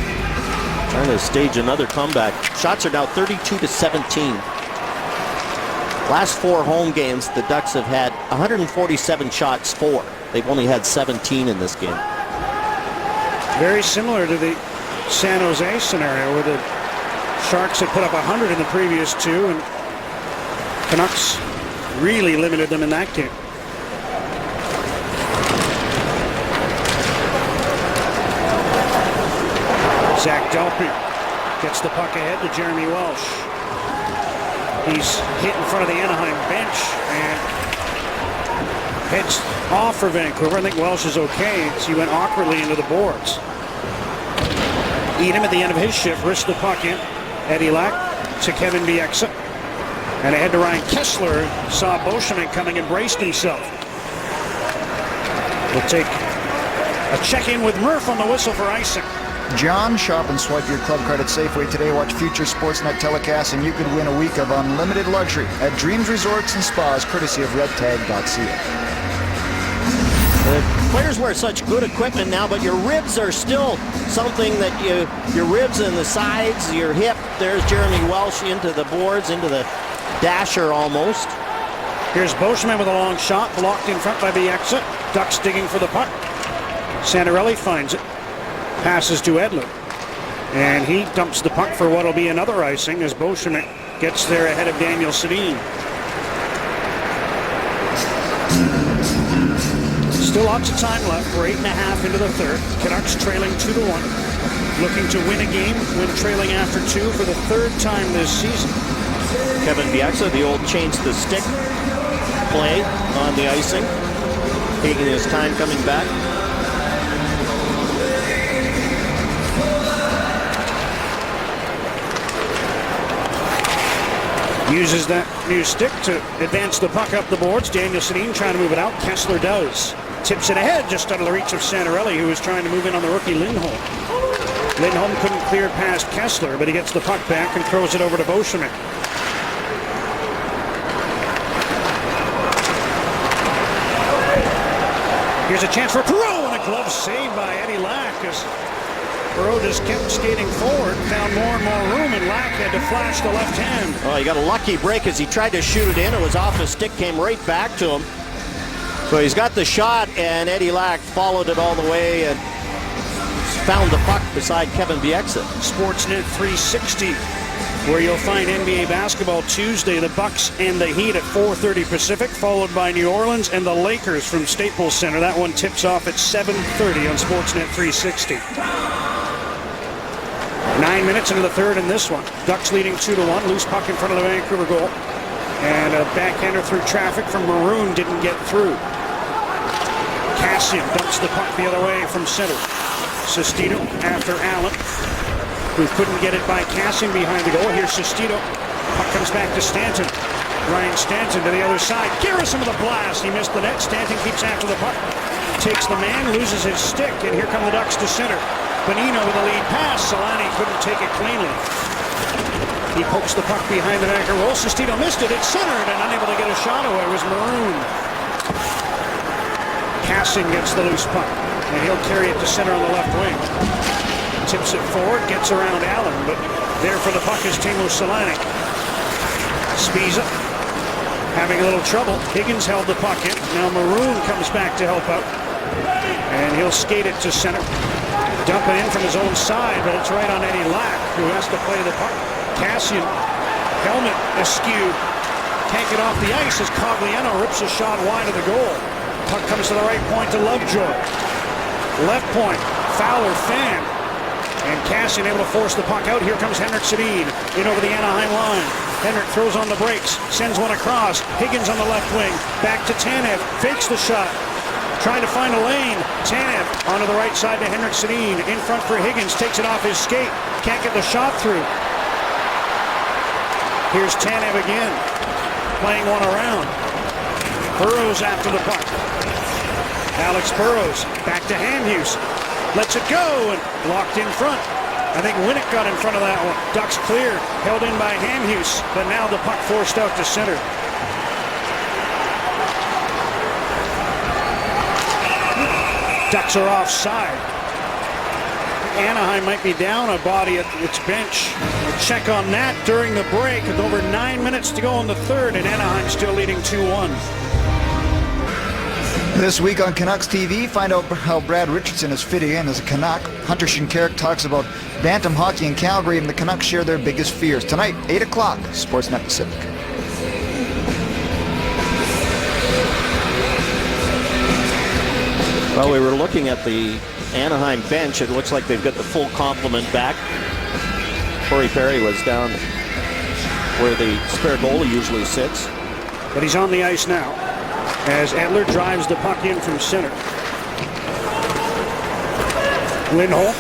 trying to stage another comeback. Shots are now 32-17. Last 4 home games, the Ducks have had 147 shots, 4. They've only had 17 in this game. Very similar to the San Jose scenario where the Sharks had put up 100 in the previous 2, and Canucks really limited them in that game. Zach Delpy gets the puck ahead to Jeremy Welsh. He's hit in front of the Anaheim bench and heads off for Vancouver. I think Welsh is okay as he went awkwardly into the boards. Edom at the end of his shift wrists the puck in. Eddie Lack to Kevin Bieksa. And ahead to Ryan Kessler. Saw Beauchemin coming and braced himself. We'll take a check-in with Murph on the whistle for icing. John, shop and swipe your club card at Safeway today. Watch future Sportsnet telecasts, and you could win a week of unlimited luxury at Dreams Resorts and Spas, courtesy of redtag.ca. The players wear such good equipment now, but your ribs are still something that your ribs and the sides, your hip. There's Jeremy Welsh into the boards, into the dasher almost. Here's Beauchemin with a long shot, blocked in front by Bieksa. Ducks digging for the puck. Santarelli finds it. Passes to Edler. And he dumps the puck for what will be another icing as Beauchemin gets there ahead of Daniel Sedin. Still lots of time left. We're 8.5 into the third. Canucks trailing 2-1. Looking to win a game when trailing after 2 for the third time this season. Kevin Bieksa, the old change the stick play on the icing. Taking his time coming back. Uses that new stick to advance the puck up the boards. Daniel Sedin trying to move it out. Kessler does. Tips it ahead just out of the reach of Santarelli, who was trying to move in on the rookie Lindholm. Lindholm couldn't clear past Kessler, but he gets the puck back and throws it over to Beauchemin. Here's a chance for Perreault, and a glove save by Eddie Lack as Perreault just kept skating forward, found more and more room, and Lack had to flash the left hand. Oh, he got a lucky break as he tried to shoot it in. It was off his stick, came right back to him. So he's got the shot, and Eddie Lack followed it all the way and found the puck beside Kevin Bieksa. Sportsnet 360, where you'll find NBA basketball Tuesday, the Bucks and the Heat at 4:30 Pacific, followed by New Orleans and the Lakers from Staples Center. That one tips off at 7:30 on Sportsnet 360. 9 minutes into the third in this one. Ducks leading 2-1. Loose puck in front of the Vancouver goal. And a backhander through traffic from Maroon didn't get through. Kassian dumps the puck the other way from center. Sestito after Allen, who couldn't get it by Kassian behind the goal. Here's Sestito. Puck comes back to Stanton. Ryan Stanton to the other side. Garrison with a blast. He missed the net. Stanton keeps after the puck. Takes the man, loses his stick, and here come the Ducks to center. Bonino with a lead pass. Solani couldn't take it cleanly. He pokes the puck behind the back of roll. Sestito missed it. It's centered and unable to get a shot away. It was Maroon. Kassian gets the loose puck, and he'll carry it to center on the left wing. Tips it forward, gets around Allen, but there for the puck is Teemu Selanne. Spiza having a little trouble. Higgins held the puck in. Now Maroon comes back to help out, and he'll skate it to center. Dump it in from his own side, but it's right on Eddie Lack, who has to play the puck. Kassian, helmet askew, can't get off the ice as Cogliano rips a shot wide of the goal. Puck comes to the right point to Lovejoy. Left point, Fowler fan. And Kassian able to force the puck out. Here comes Henrik Sedin in over the Anaheim line. Henrik throws on the brakes, sends one across. Higgins on the left wing, back to Tanev, fakes the shot. Trying to find a lane. Tanev onto the right side to Henrik Sedin. In front for Higgins, takes it off his skate. Can't get the shot through. Here's Tanev again, playing one around. Burrows after the puck. Alex Burrows back to Hamhuis. Lets it go and blocked in front. I think Winnick got in front of that one. Ducks clear, held in by Hamhuis, but now the puck forced out to center. Ducks are offside. Anaheim might be down a body at its bench. We'll check on that during the break with over 9 minutes to go in the third, and Anaheim still leading 2-1. This week on Canucks TV, find out how Brad Richardson is fitting in as a Canuck. Hunter Shinkaruk talks about Bantam hockey in Calgary, and the Canucks share their biggest fears. Tonight, 8 o'clock, Sportsnet Pacific. Well, we were looking at the Anaheim bench. It looks like they've got the full complement back. Corey Perry was down where the spare goalie usually sits. But he's on the ice now as Edler drives the puck in from center. Lindholm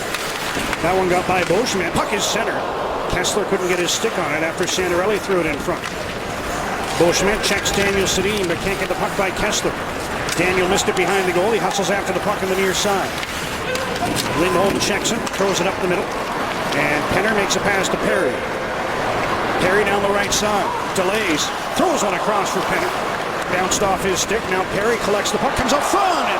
That one got by Beauchemin. Puck is center. Kessler couldn't get his stick on it after Santorelli threw it in front. Beauchemin checks Daniel Sedin, but can't get the puck by Kessler. Daniel missed it behind the goal. He hustles after the puck on the near side. Lindholm checks him, throws it up the middle. And Penner makes a pass to Perry. Perry down the right side. Delays. Throws one across for Penner. Bounced off his stick. Now Perry collects the puck. Comes up front. And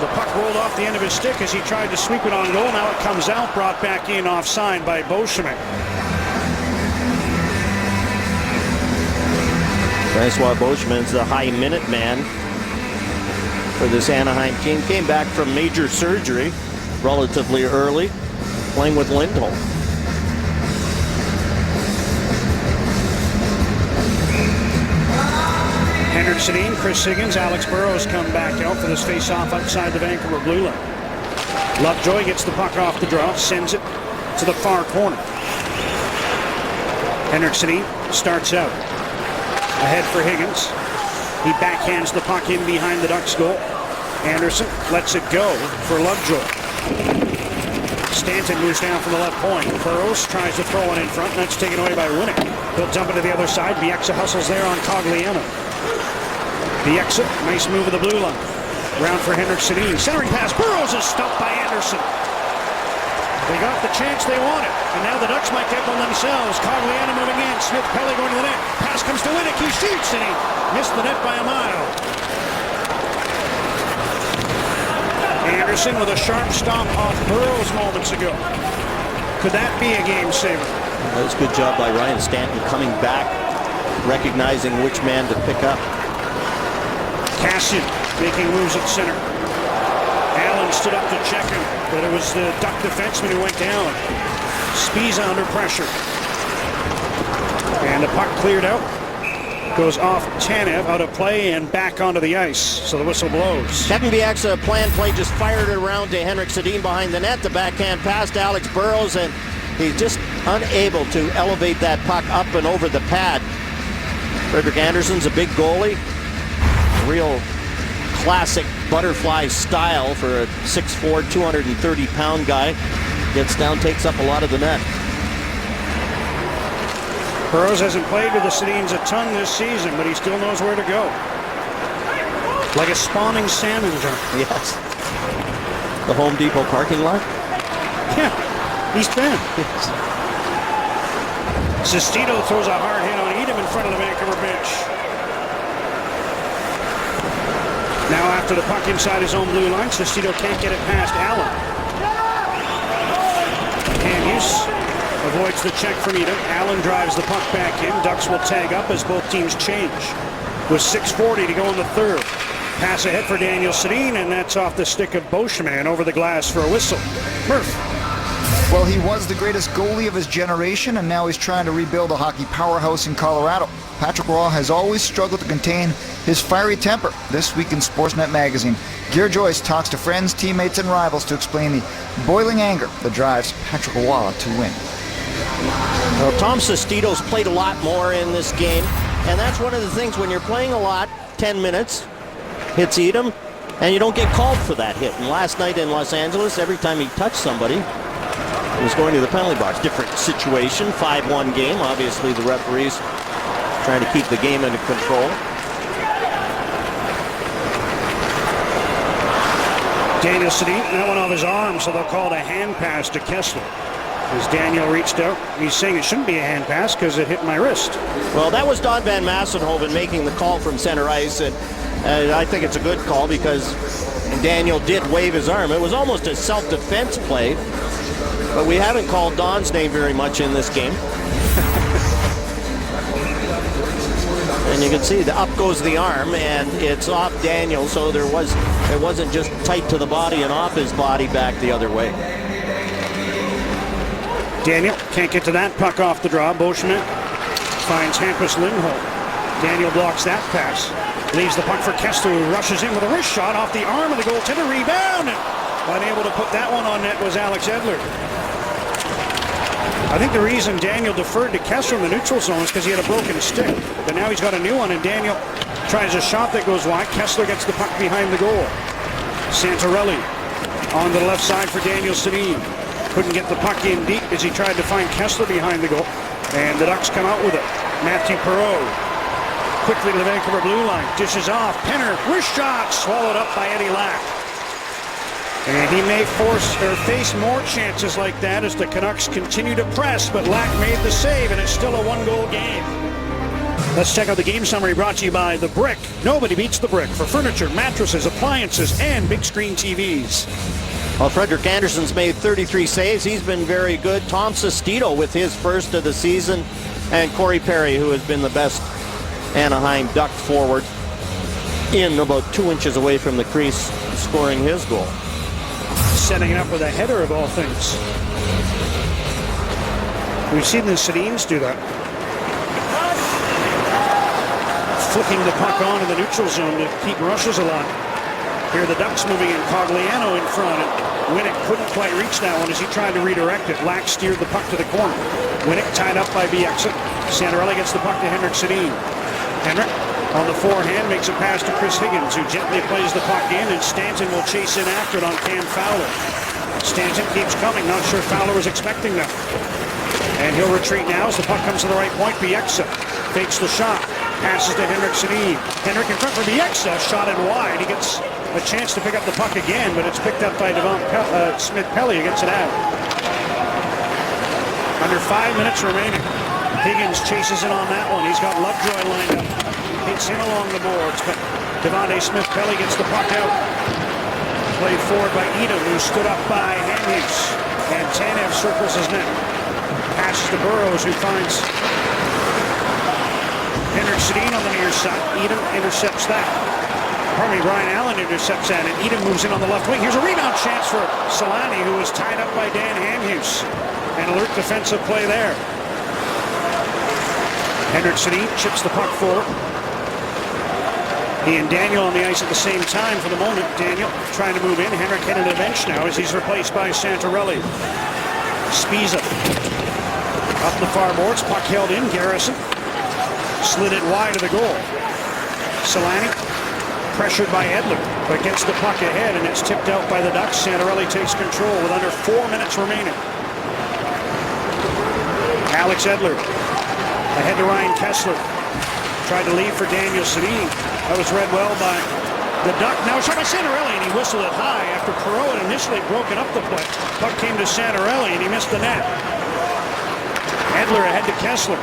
the puck rolled off the end of his stick as he tried to sweep it on goal. Now it comes out. Brought back in offside by Beauchemin. Francois Beauchemin's the high minute man for this Anaheim team. Came back from major surgery relatively early, playing with Lindholm. Henrik Sedin, Chris Higgins, Alex Burrows come back out for this face-off outside the Vancouver blue line. Lovejoy gets the puck off the draw, sends it to the far corner. Henrik Sedin starts out. Ahead for Higgins. He backhands the puck in behind the Ducks goal. Anderson lets it go for Lovejoy. Stanton moves down from the left point. Burrows tries to throw one in front. That's taken away by Winnick. He'll dump it to the other side. Bieksa hustles there on Cogliano. Bieksa, nice move of the blue line. Round for Henrik Sedin. Centering pass. Burrows is stopped by Anderson. They got the chance they wanted. And now the Ducks might get one themselves. Cogliano moving in. Smith Pelly going to the net. Pass comes to Winnick. He shoots and he missed the net by a mile. Anderson with a sharp stop off Burrows moments ago. Could that be a game saver? That was a good job by Ryan Stanton coming back, recognizing which man to pick up. Cassian making moves at center. Allen stood up to check him, but it was the Duck defenseman who went down. Spiza under pressure. And the puck cleared out. Goes off Tanev, out of play, and back onto the ice. So the whistle blows. Kevin Bieksa, planned play, just fired it around to Henrik Sedin behind the net. The backhand pass to Alex Burrows, and he's just unable to elevate that puck up and over the pad. Frederik Andersen's a big goalie. Real classic butterfly style for a 6'4", 230-pound guy. Gets down, takes up a lot of the net. Burrows hasn't played with the Sedins a ton this season, but he still knows where to go. Like a spawning salmon jump. Yes. The Home Depot parking lot? Yeah, East Bend. Yes. Sestito throws a hard hit on Edom in front of the Vancouver bench. Now after the puck inside his own blue line, Sestito can't get it past Allen. Hughes avoids the check from Edom. Allen drives the puck back in. Ducks will tag up as both teams change. With 6:40 to go in the third. Pass ahead for Daniel Sedin, and that's off the stick of Beauchemin over the glass for a whistle. Murph. Well, he was the greatest goalie of his generation, and now he's trying to rebuild a hockey powerhouse in Colorado. Patrick Roy has always struggled to contain his fiery temper. This week in Sportsnet magazine, Gear Joyce talks to friends, teammates, and rivals to explain the boiling anger that drives Patrick Roy to win. Well, Tom Sestito's played a lot more in this game, and that's one of the things when you're playing a lot, 10 minutes, hits Edom, and you don't get called for that hit. And last night in Los Angeles, every time he touched somebody, he was going to the penalty box. Different situation, 5-1 game. Obviously, the referees trying to keep the game under control. Daniel Sedin, that one off his arm, so they'll call it a hand pass to Kessler. As Daniel reached out, he's saying it shouldn't be a hand pass because it hit my wrist. Well, that was Don Van Massenhoven making the call from center ice, and I think it's a good call because Daniel did wave his arm. It was almost a self-defense play, but we haven't called Don's name very much in this game. And you can see the up goes the arm, and it's off Daniel, so it wasn't just tight to the body and off his body back the other way. Daniel can't get to that puck off the draw. Beauchemin finds Hampus Lindholm. Daniel blocks that pass. Leaves the puck for Kessler, who rushes in with a wrist shot off the arm of the goaltender. Rebound! Unable to put that one on net was Alex Edler. I think the reason Daniel deferred to Kessler in the neutral zone is because he had a broken stick. But now he's got a new one, and Daniel tries a shot that goes wide. Kessler gets the puck behind the goal. Santorelli on the left side for Daniel Sedin. couldn't get the puck in deep as he tried to find Kessler behind the goal. And the Ducks come out with it. Matthew Perreault quickly to the Vancouver blue line. Dishes off. Penner, wrist shot, swallowed up by Eddie Lack. And he may face more chances like that as the Canucks continue to press, but Lack made the save, and it's still a one-goal game. Let's check out the game summary brought to you by The Brick. Nobody beats The Brick for furniture, mattresses, appliances, and big screen TVs. Well, Frederik Andersen's made 33 saves. He's been very good. Tom Sestito with his first of the season. And Corey Perry, who has been the best Anaheim Duck forward, in about 2 inches away from the crease, scoring his goal. Setting it up with a header of all things. We've seen the Sedins do that. Flicking the puck on in the neutral zone to keep rushes alive. Here the Ducks moving in. Cogliano in front. And Winnick couldn't quite reach that one as he tried to redirect it. Lack steered the puck to the corner. Winnick tied up by Bieksa. Santorelli gets the puck to Henrik Sedin. Henrik on the forehand makes a pass to Chris Higgins, who gently plays the puck in, and Stanton will chase in after it on Cam Fowler. Stanton keeps coming. Not sure Fowler was expecting that. And he'll retreat now as the puck comes to the right point. Bieksa fakes the shot. Passes to Henrik Sedin. Henrik in front for Bieksa. Shot it wide. He gets a chance to pick up the puck again, but it's picked up by Smith-Pelly who gets it out. Under 5 minutes remaining. Higgins chases in on that one. He's got Lovejoy lined up. Hits in along the boards, but Devontae Smith-Pelly gets the puck out. Played forward by Edom, who stood up by Hamhuis. And Tanev circles his net. Passes to Burrows, who finds Henrik Sedin on the near side. Edom intercepts that. Brian Allen intercepts that, and Edom moves in on the left wing. Here's a rebound chance for Solani, who is tied up by Dan Hamhuis. An alert defensive play there. Henrik Sedin chips the puck forward. He and Daniel on the ice at the same time for the moment. Daniel trying to move in. Henrik headed to the bench now as he's replaced by Santorelli. Spiza up the far boards. Puck held in. Garrison slid it wide of the goal. Solani pressured by Edler, but gets the puck ahead, and it's tipped out by the Ducks. Santorelli takes control with under 4 minutes remaining. Alex Edler ahead to Ryan Kessler. Tried to leave for Daniel Sedin. That was read well by the Duck. Now shot by Santorelli, and he whistled it high after Perreault had initially broken up the play. Puck came to Santorelli, and he missed the net. Edler ahead to Kessler.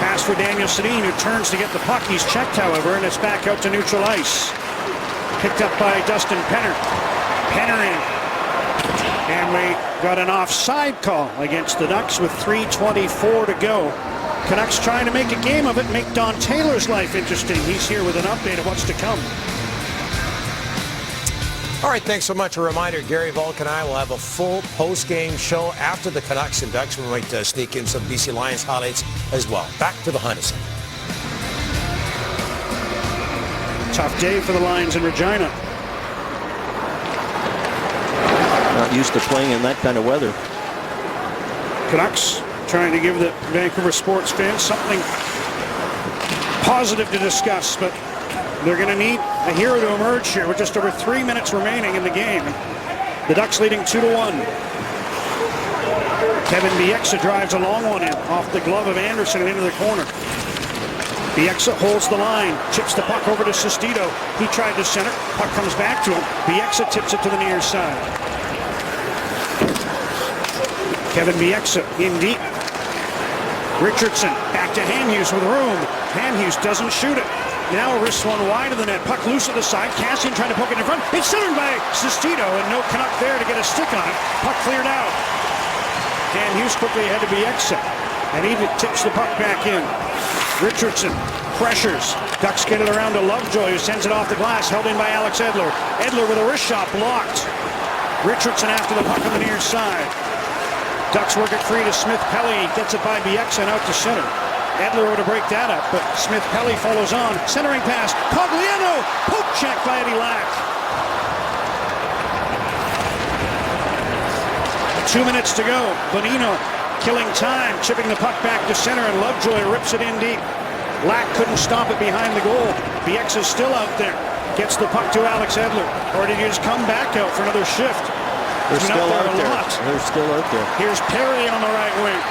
Pass for Daniel Sedin, who turns to get the puck. He's checked, however, and it's back out to neutral ice. Picked up by Dustin Penner. Penner in. And we got an offside call against the Ducks with 3:24 to go. Canucks trying to make a game of it, make Don Taylor's life interesting. He's here with an update of what's to come. All right, thanks so much. A reminder, Gary Volk and I will have a full post-game show after the Canucks and Ducks. We might sneak in some BC Lions highlights as well. Back to the Honda Center. Tough day for the Lions in Regina. Not used to playing in that kind of weather. Canucks trying to give the Vancouver sports fans something positive to discuss, but they're going to need a hero to emerge here with just over 3 minutes remaining in the game. The Ducks leading 2-1. Kevin Bieksa drives a long one in off the glove of Anderson and into the corner. Bieksa holds the line, chips the puck over to Sestito. He tried to center, puck comes back to him. Bieksa tips it to the near side. Kevin Bieksa in deep. Richardson back to Hamhuis with room. Hamhuis doesn't shoot it. Now wrists one wide of the net. Puck loose at the side. Cassian trying to poke it in front. It's centered by Sestito, and no Canuck there to get a stick on it. Puck cleared out. Hamhuis quickly ahead to Bieksa, and he tips the puck back in. Richardson pressures. Ducks get it around to Lovejoy, who sends it off the glass, held in by Alex Edler. Edler with a wrist shot blocked. Richardson after the puck on the near side. Ducks work it free to Smith-Pelly. Gets it by Bieksa and out to center. Edler over to break that up, but Smith-Pelly follows on. Centering pass. Cogliano. Poke check by Eddie Lack. 2 minutes to go. Bonino killing time, chipping the puck back to center, and Lovejoy rips it in deep. Lack couldn't stop it behind the goal. Bieksa's still out there. Gets the puck to Alex Edler. Or did he just come back out for another shift? They're He's been still out out there a there. lot. They're still out there. Here's Perry on the right wing.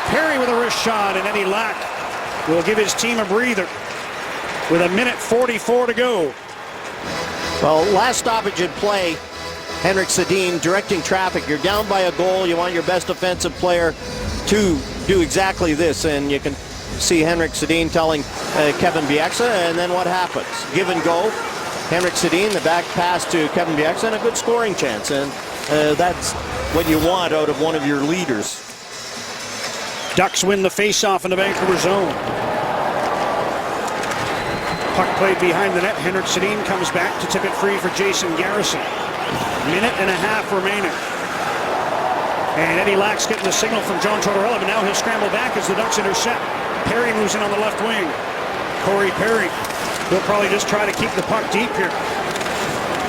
Perry with a wrist shot, and Eddie Lack will give his team a breather with 1:44 to go. Well, last stoppage in play, Henrik Sedin directing traffic. You're down by a goal. You want your best offensive player to do exactly this, and you can see Henrik Sedin telling Kevin Bieksa, and then what happens? Give and go. Henrik Sedin, the back pass to Kevin Bieksa, and a good scoring chance, and that's what you want out of one of your leaders. Ducks win the face-off in the Vancouver zone. Puck played behind the net. Henrik Sedin comes back to tip it free for Jason Garrison. Minute and a half remaining. And Eddie Lack's getting the signal from John Tortorella, but now he'll scramble back as the Ducks intercept. Perry moves in on the left wing. Corey Perry. He'll probably just try to keep the puck deep here.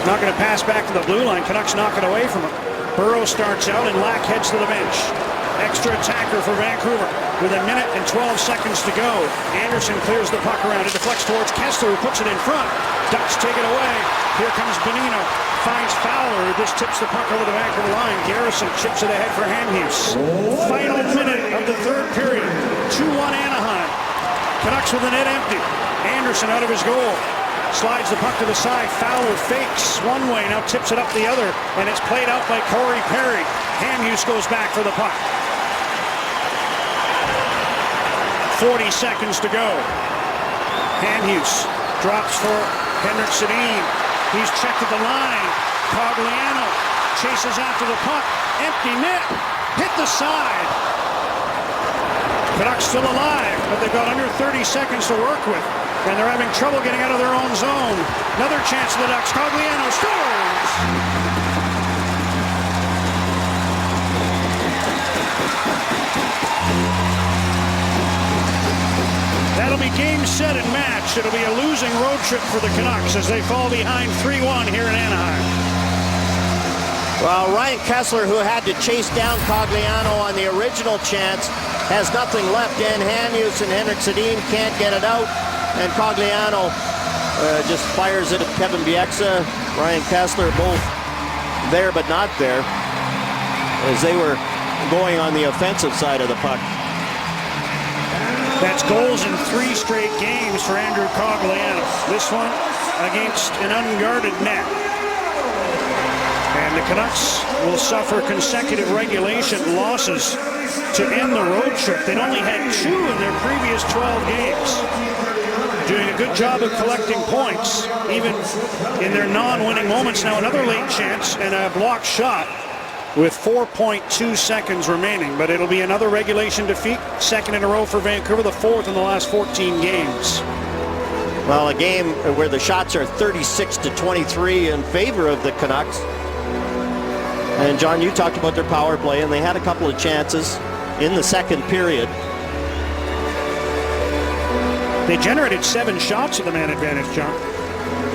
Not going to pass back to the blue line. Canucks knock it away from him. Burrow starts out and Lack heads to the bench. Extra attacker for Vancouver with 1:12 to go. Anderson clears the puck around. It deflects towards Kessler, who puts it in front. Ducks take it away. Here comes Bonino. Finds Fowler, who just tips the puck over the Vancouver line. Garrison chips it ahead for Hamhuis. Final minute of the third period. 2-1 Anaheim. Canucks with the net empty. Anderson out of his goal. Slides the puck to the side. Fowler fakes one way, now tips it up the other, and it's played out by Corey Perry. Hamhuis goes back for the puck. 40 seconds to go. Hamhuis drops for Henrik Sedin. He's checked at the line. Cogliano chases after the puck. Empty net. Hit the side. Canucks still alive, but they've got under 30 seconds to work with. And they're having trouble getting out of their own zone. Another chance for the Ducks. Cogliano scores! That'll be game, set, and match. It'll be a losing road trip for the Canucks as they fall behind 3-1 here in Anaheim. Well, Ryan Kessler, who had to chase down Cogliano on the original chance, has nothing left in. Hamhuis and Henrik Sedin can't get it out. And Cogliano just fires it at Kevin Bieksa. Ryan Kessler both there but not there as they were going on the offensive side of the puck. That's goals in 3 straight games for Andrew Cogliano. This one against an unguarded net. And the Canucks will suffer consecutive regulation losses to end the road trip. They'd only had 2 in their previous 12 games. Doing a good job of collecting points, even in their non-winning moments. Now another late chance and a blocked shot with 4.2 seconds remaining. But it'll be another regulation defeat, second in a row for Vancouver, the 4th in the last 14 games. Well, a game where the shots are 36-23 in favor of the Canucks. And John, you talked about their power play, and they had a couple of chances in the second period. They generated 7 shots of the man advantage, John.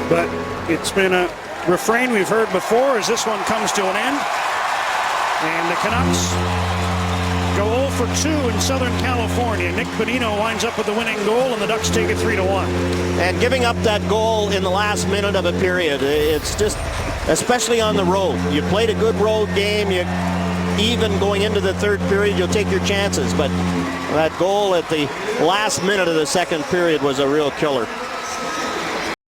But it's been a refrain we've heard before as this one comes to an end. And the Canucks go 0 for 2 in Southern California. Nick Bonino winds up with the winning goal, and the Ducks take it 3-1. And giving up that goal in the last minute of a period, it's just, especially on the road. You played a good road game. Even going into the third period, you'll take your chances. But that goal at the last minute of the second period was a real killer.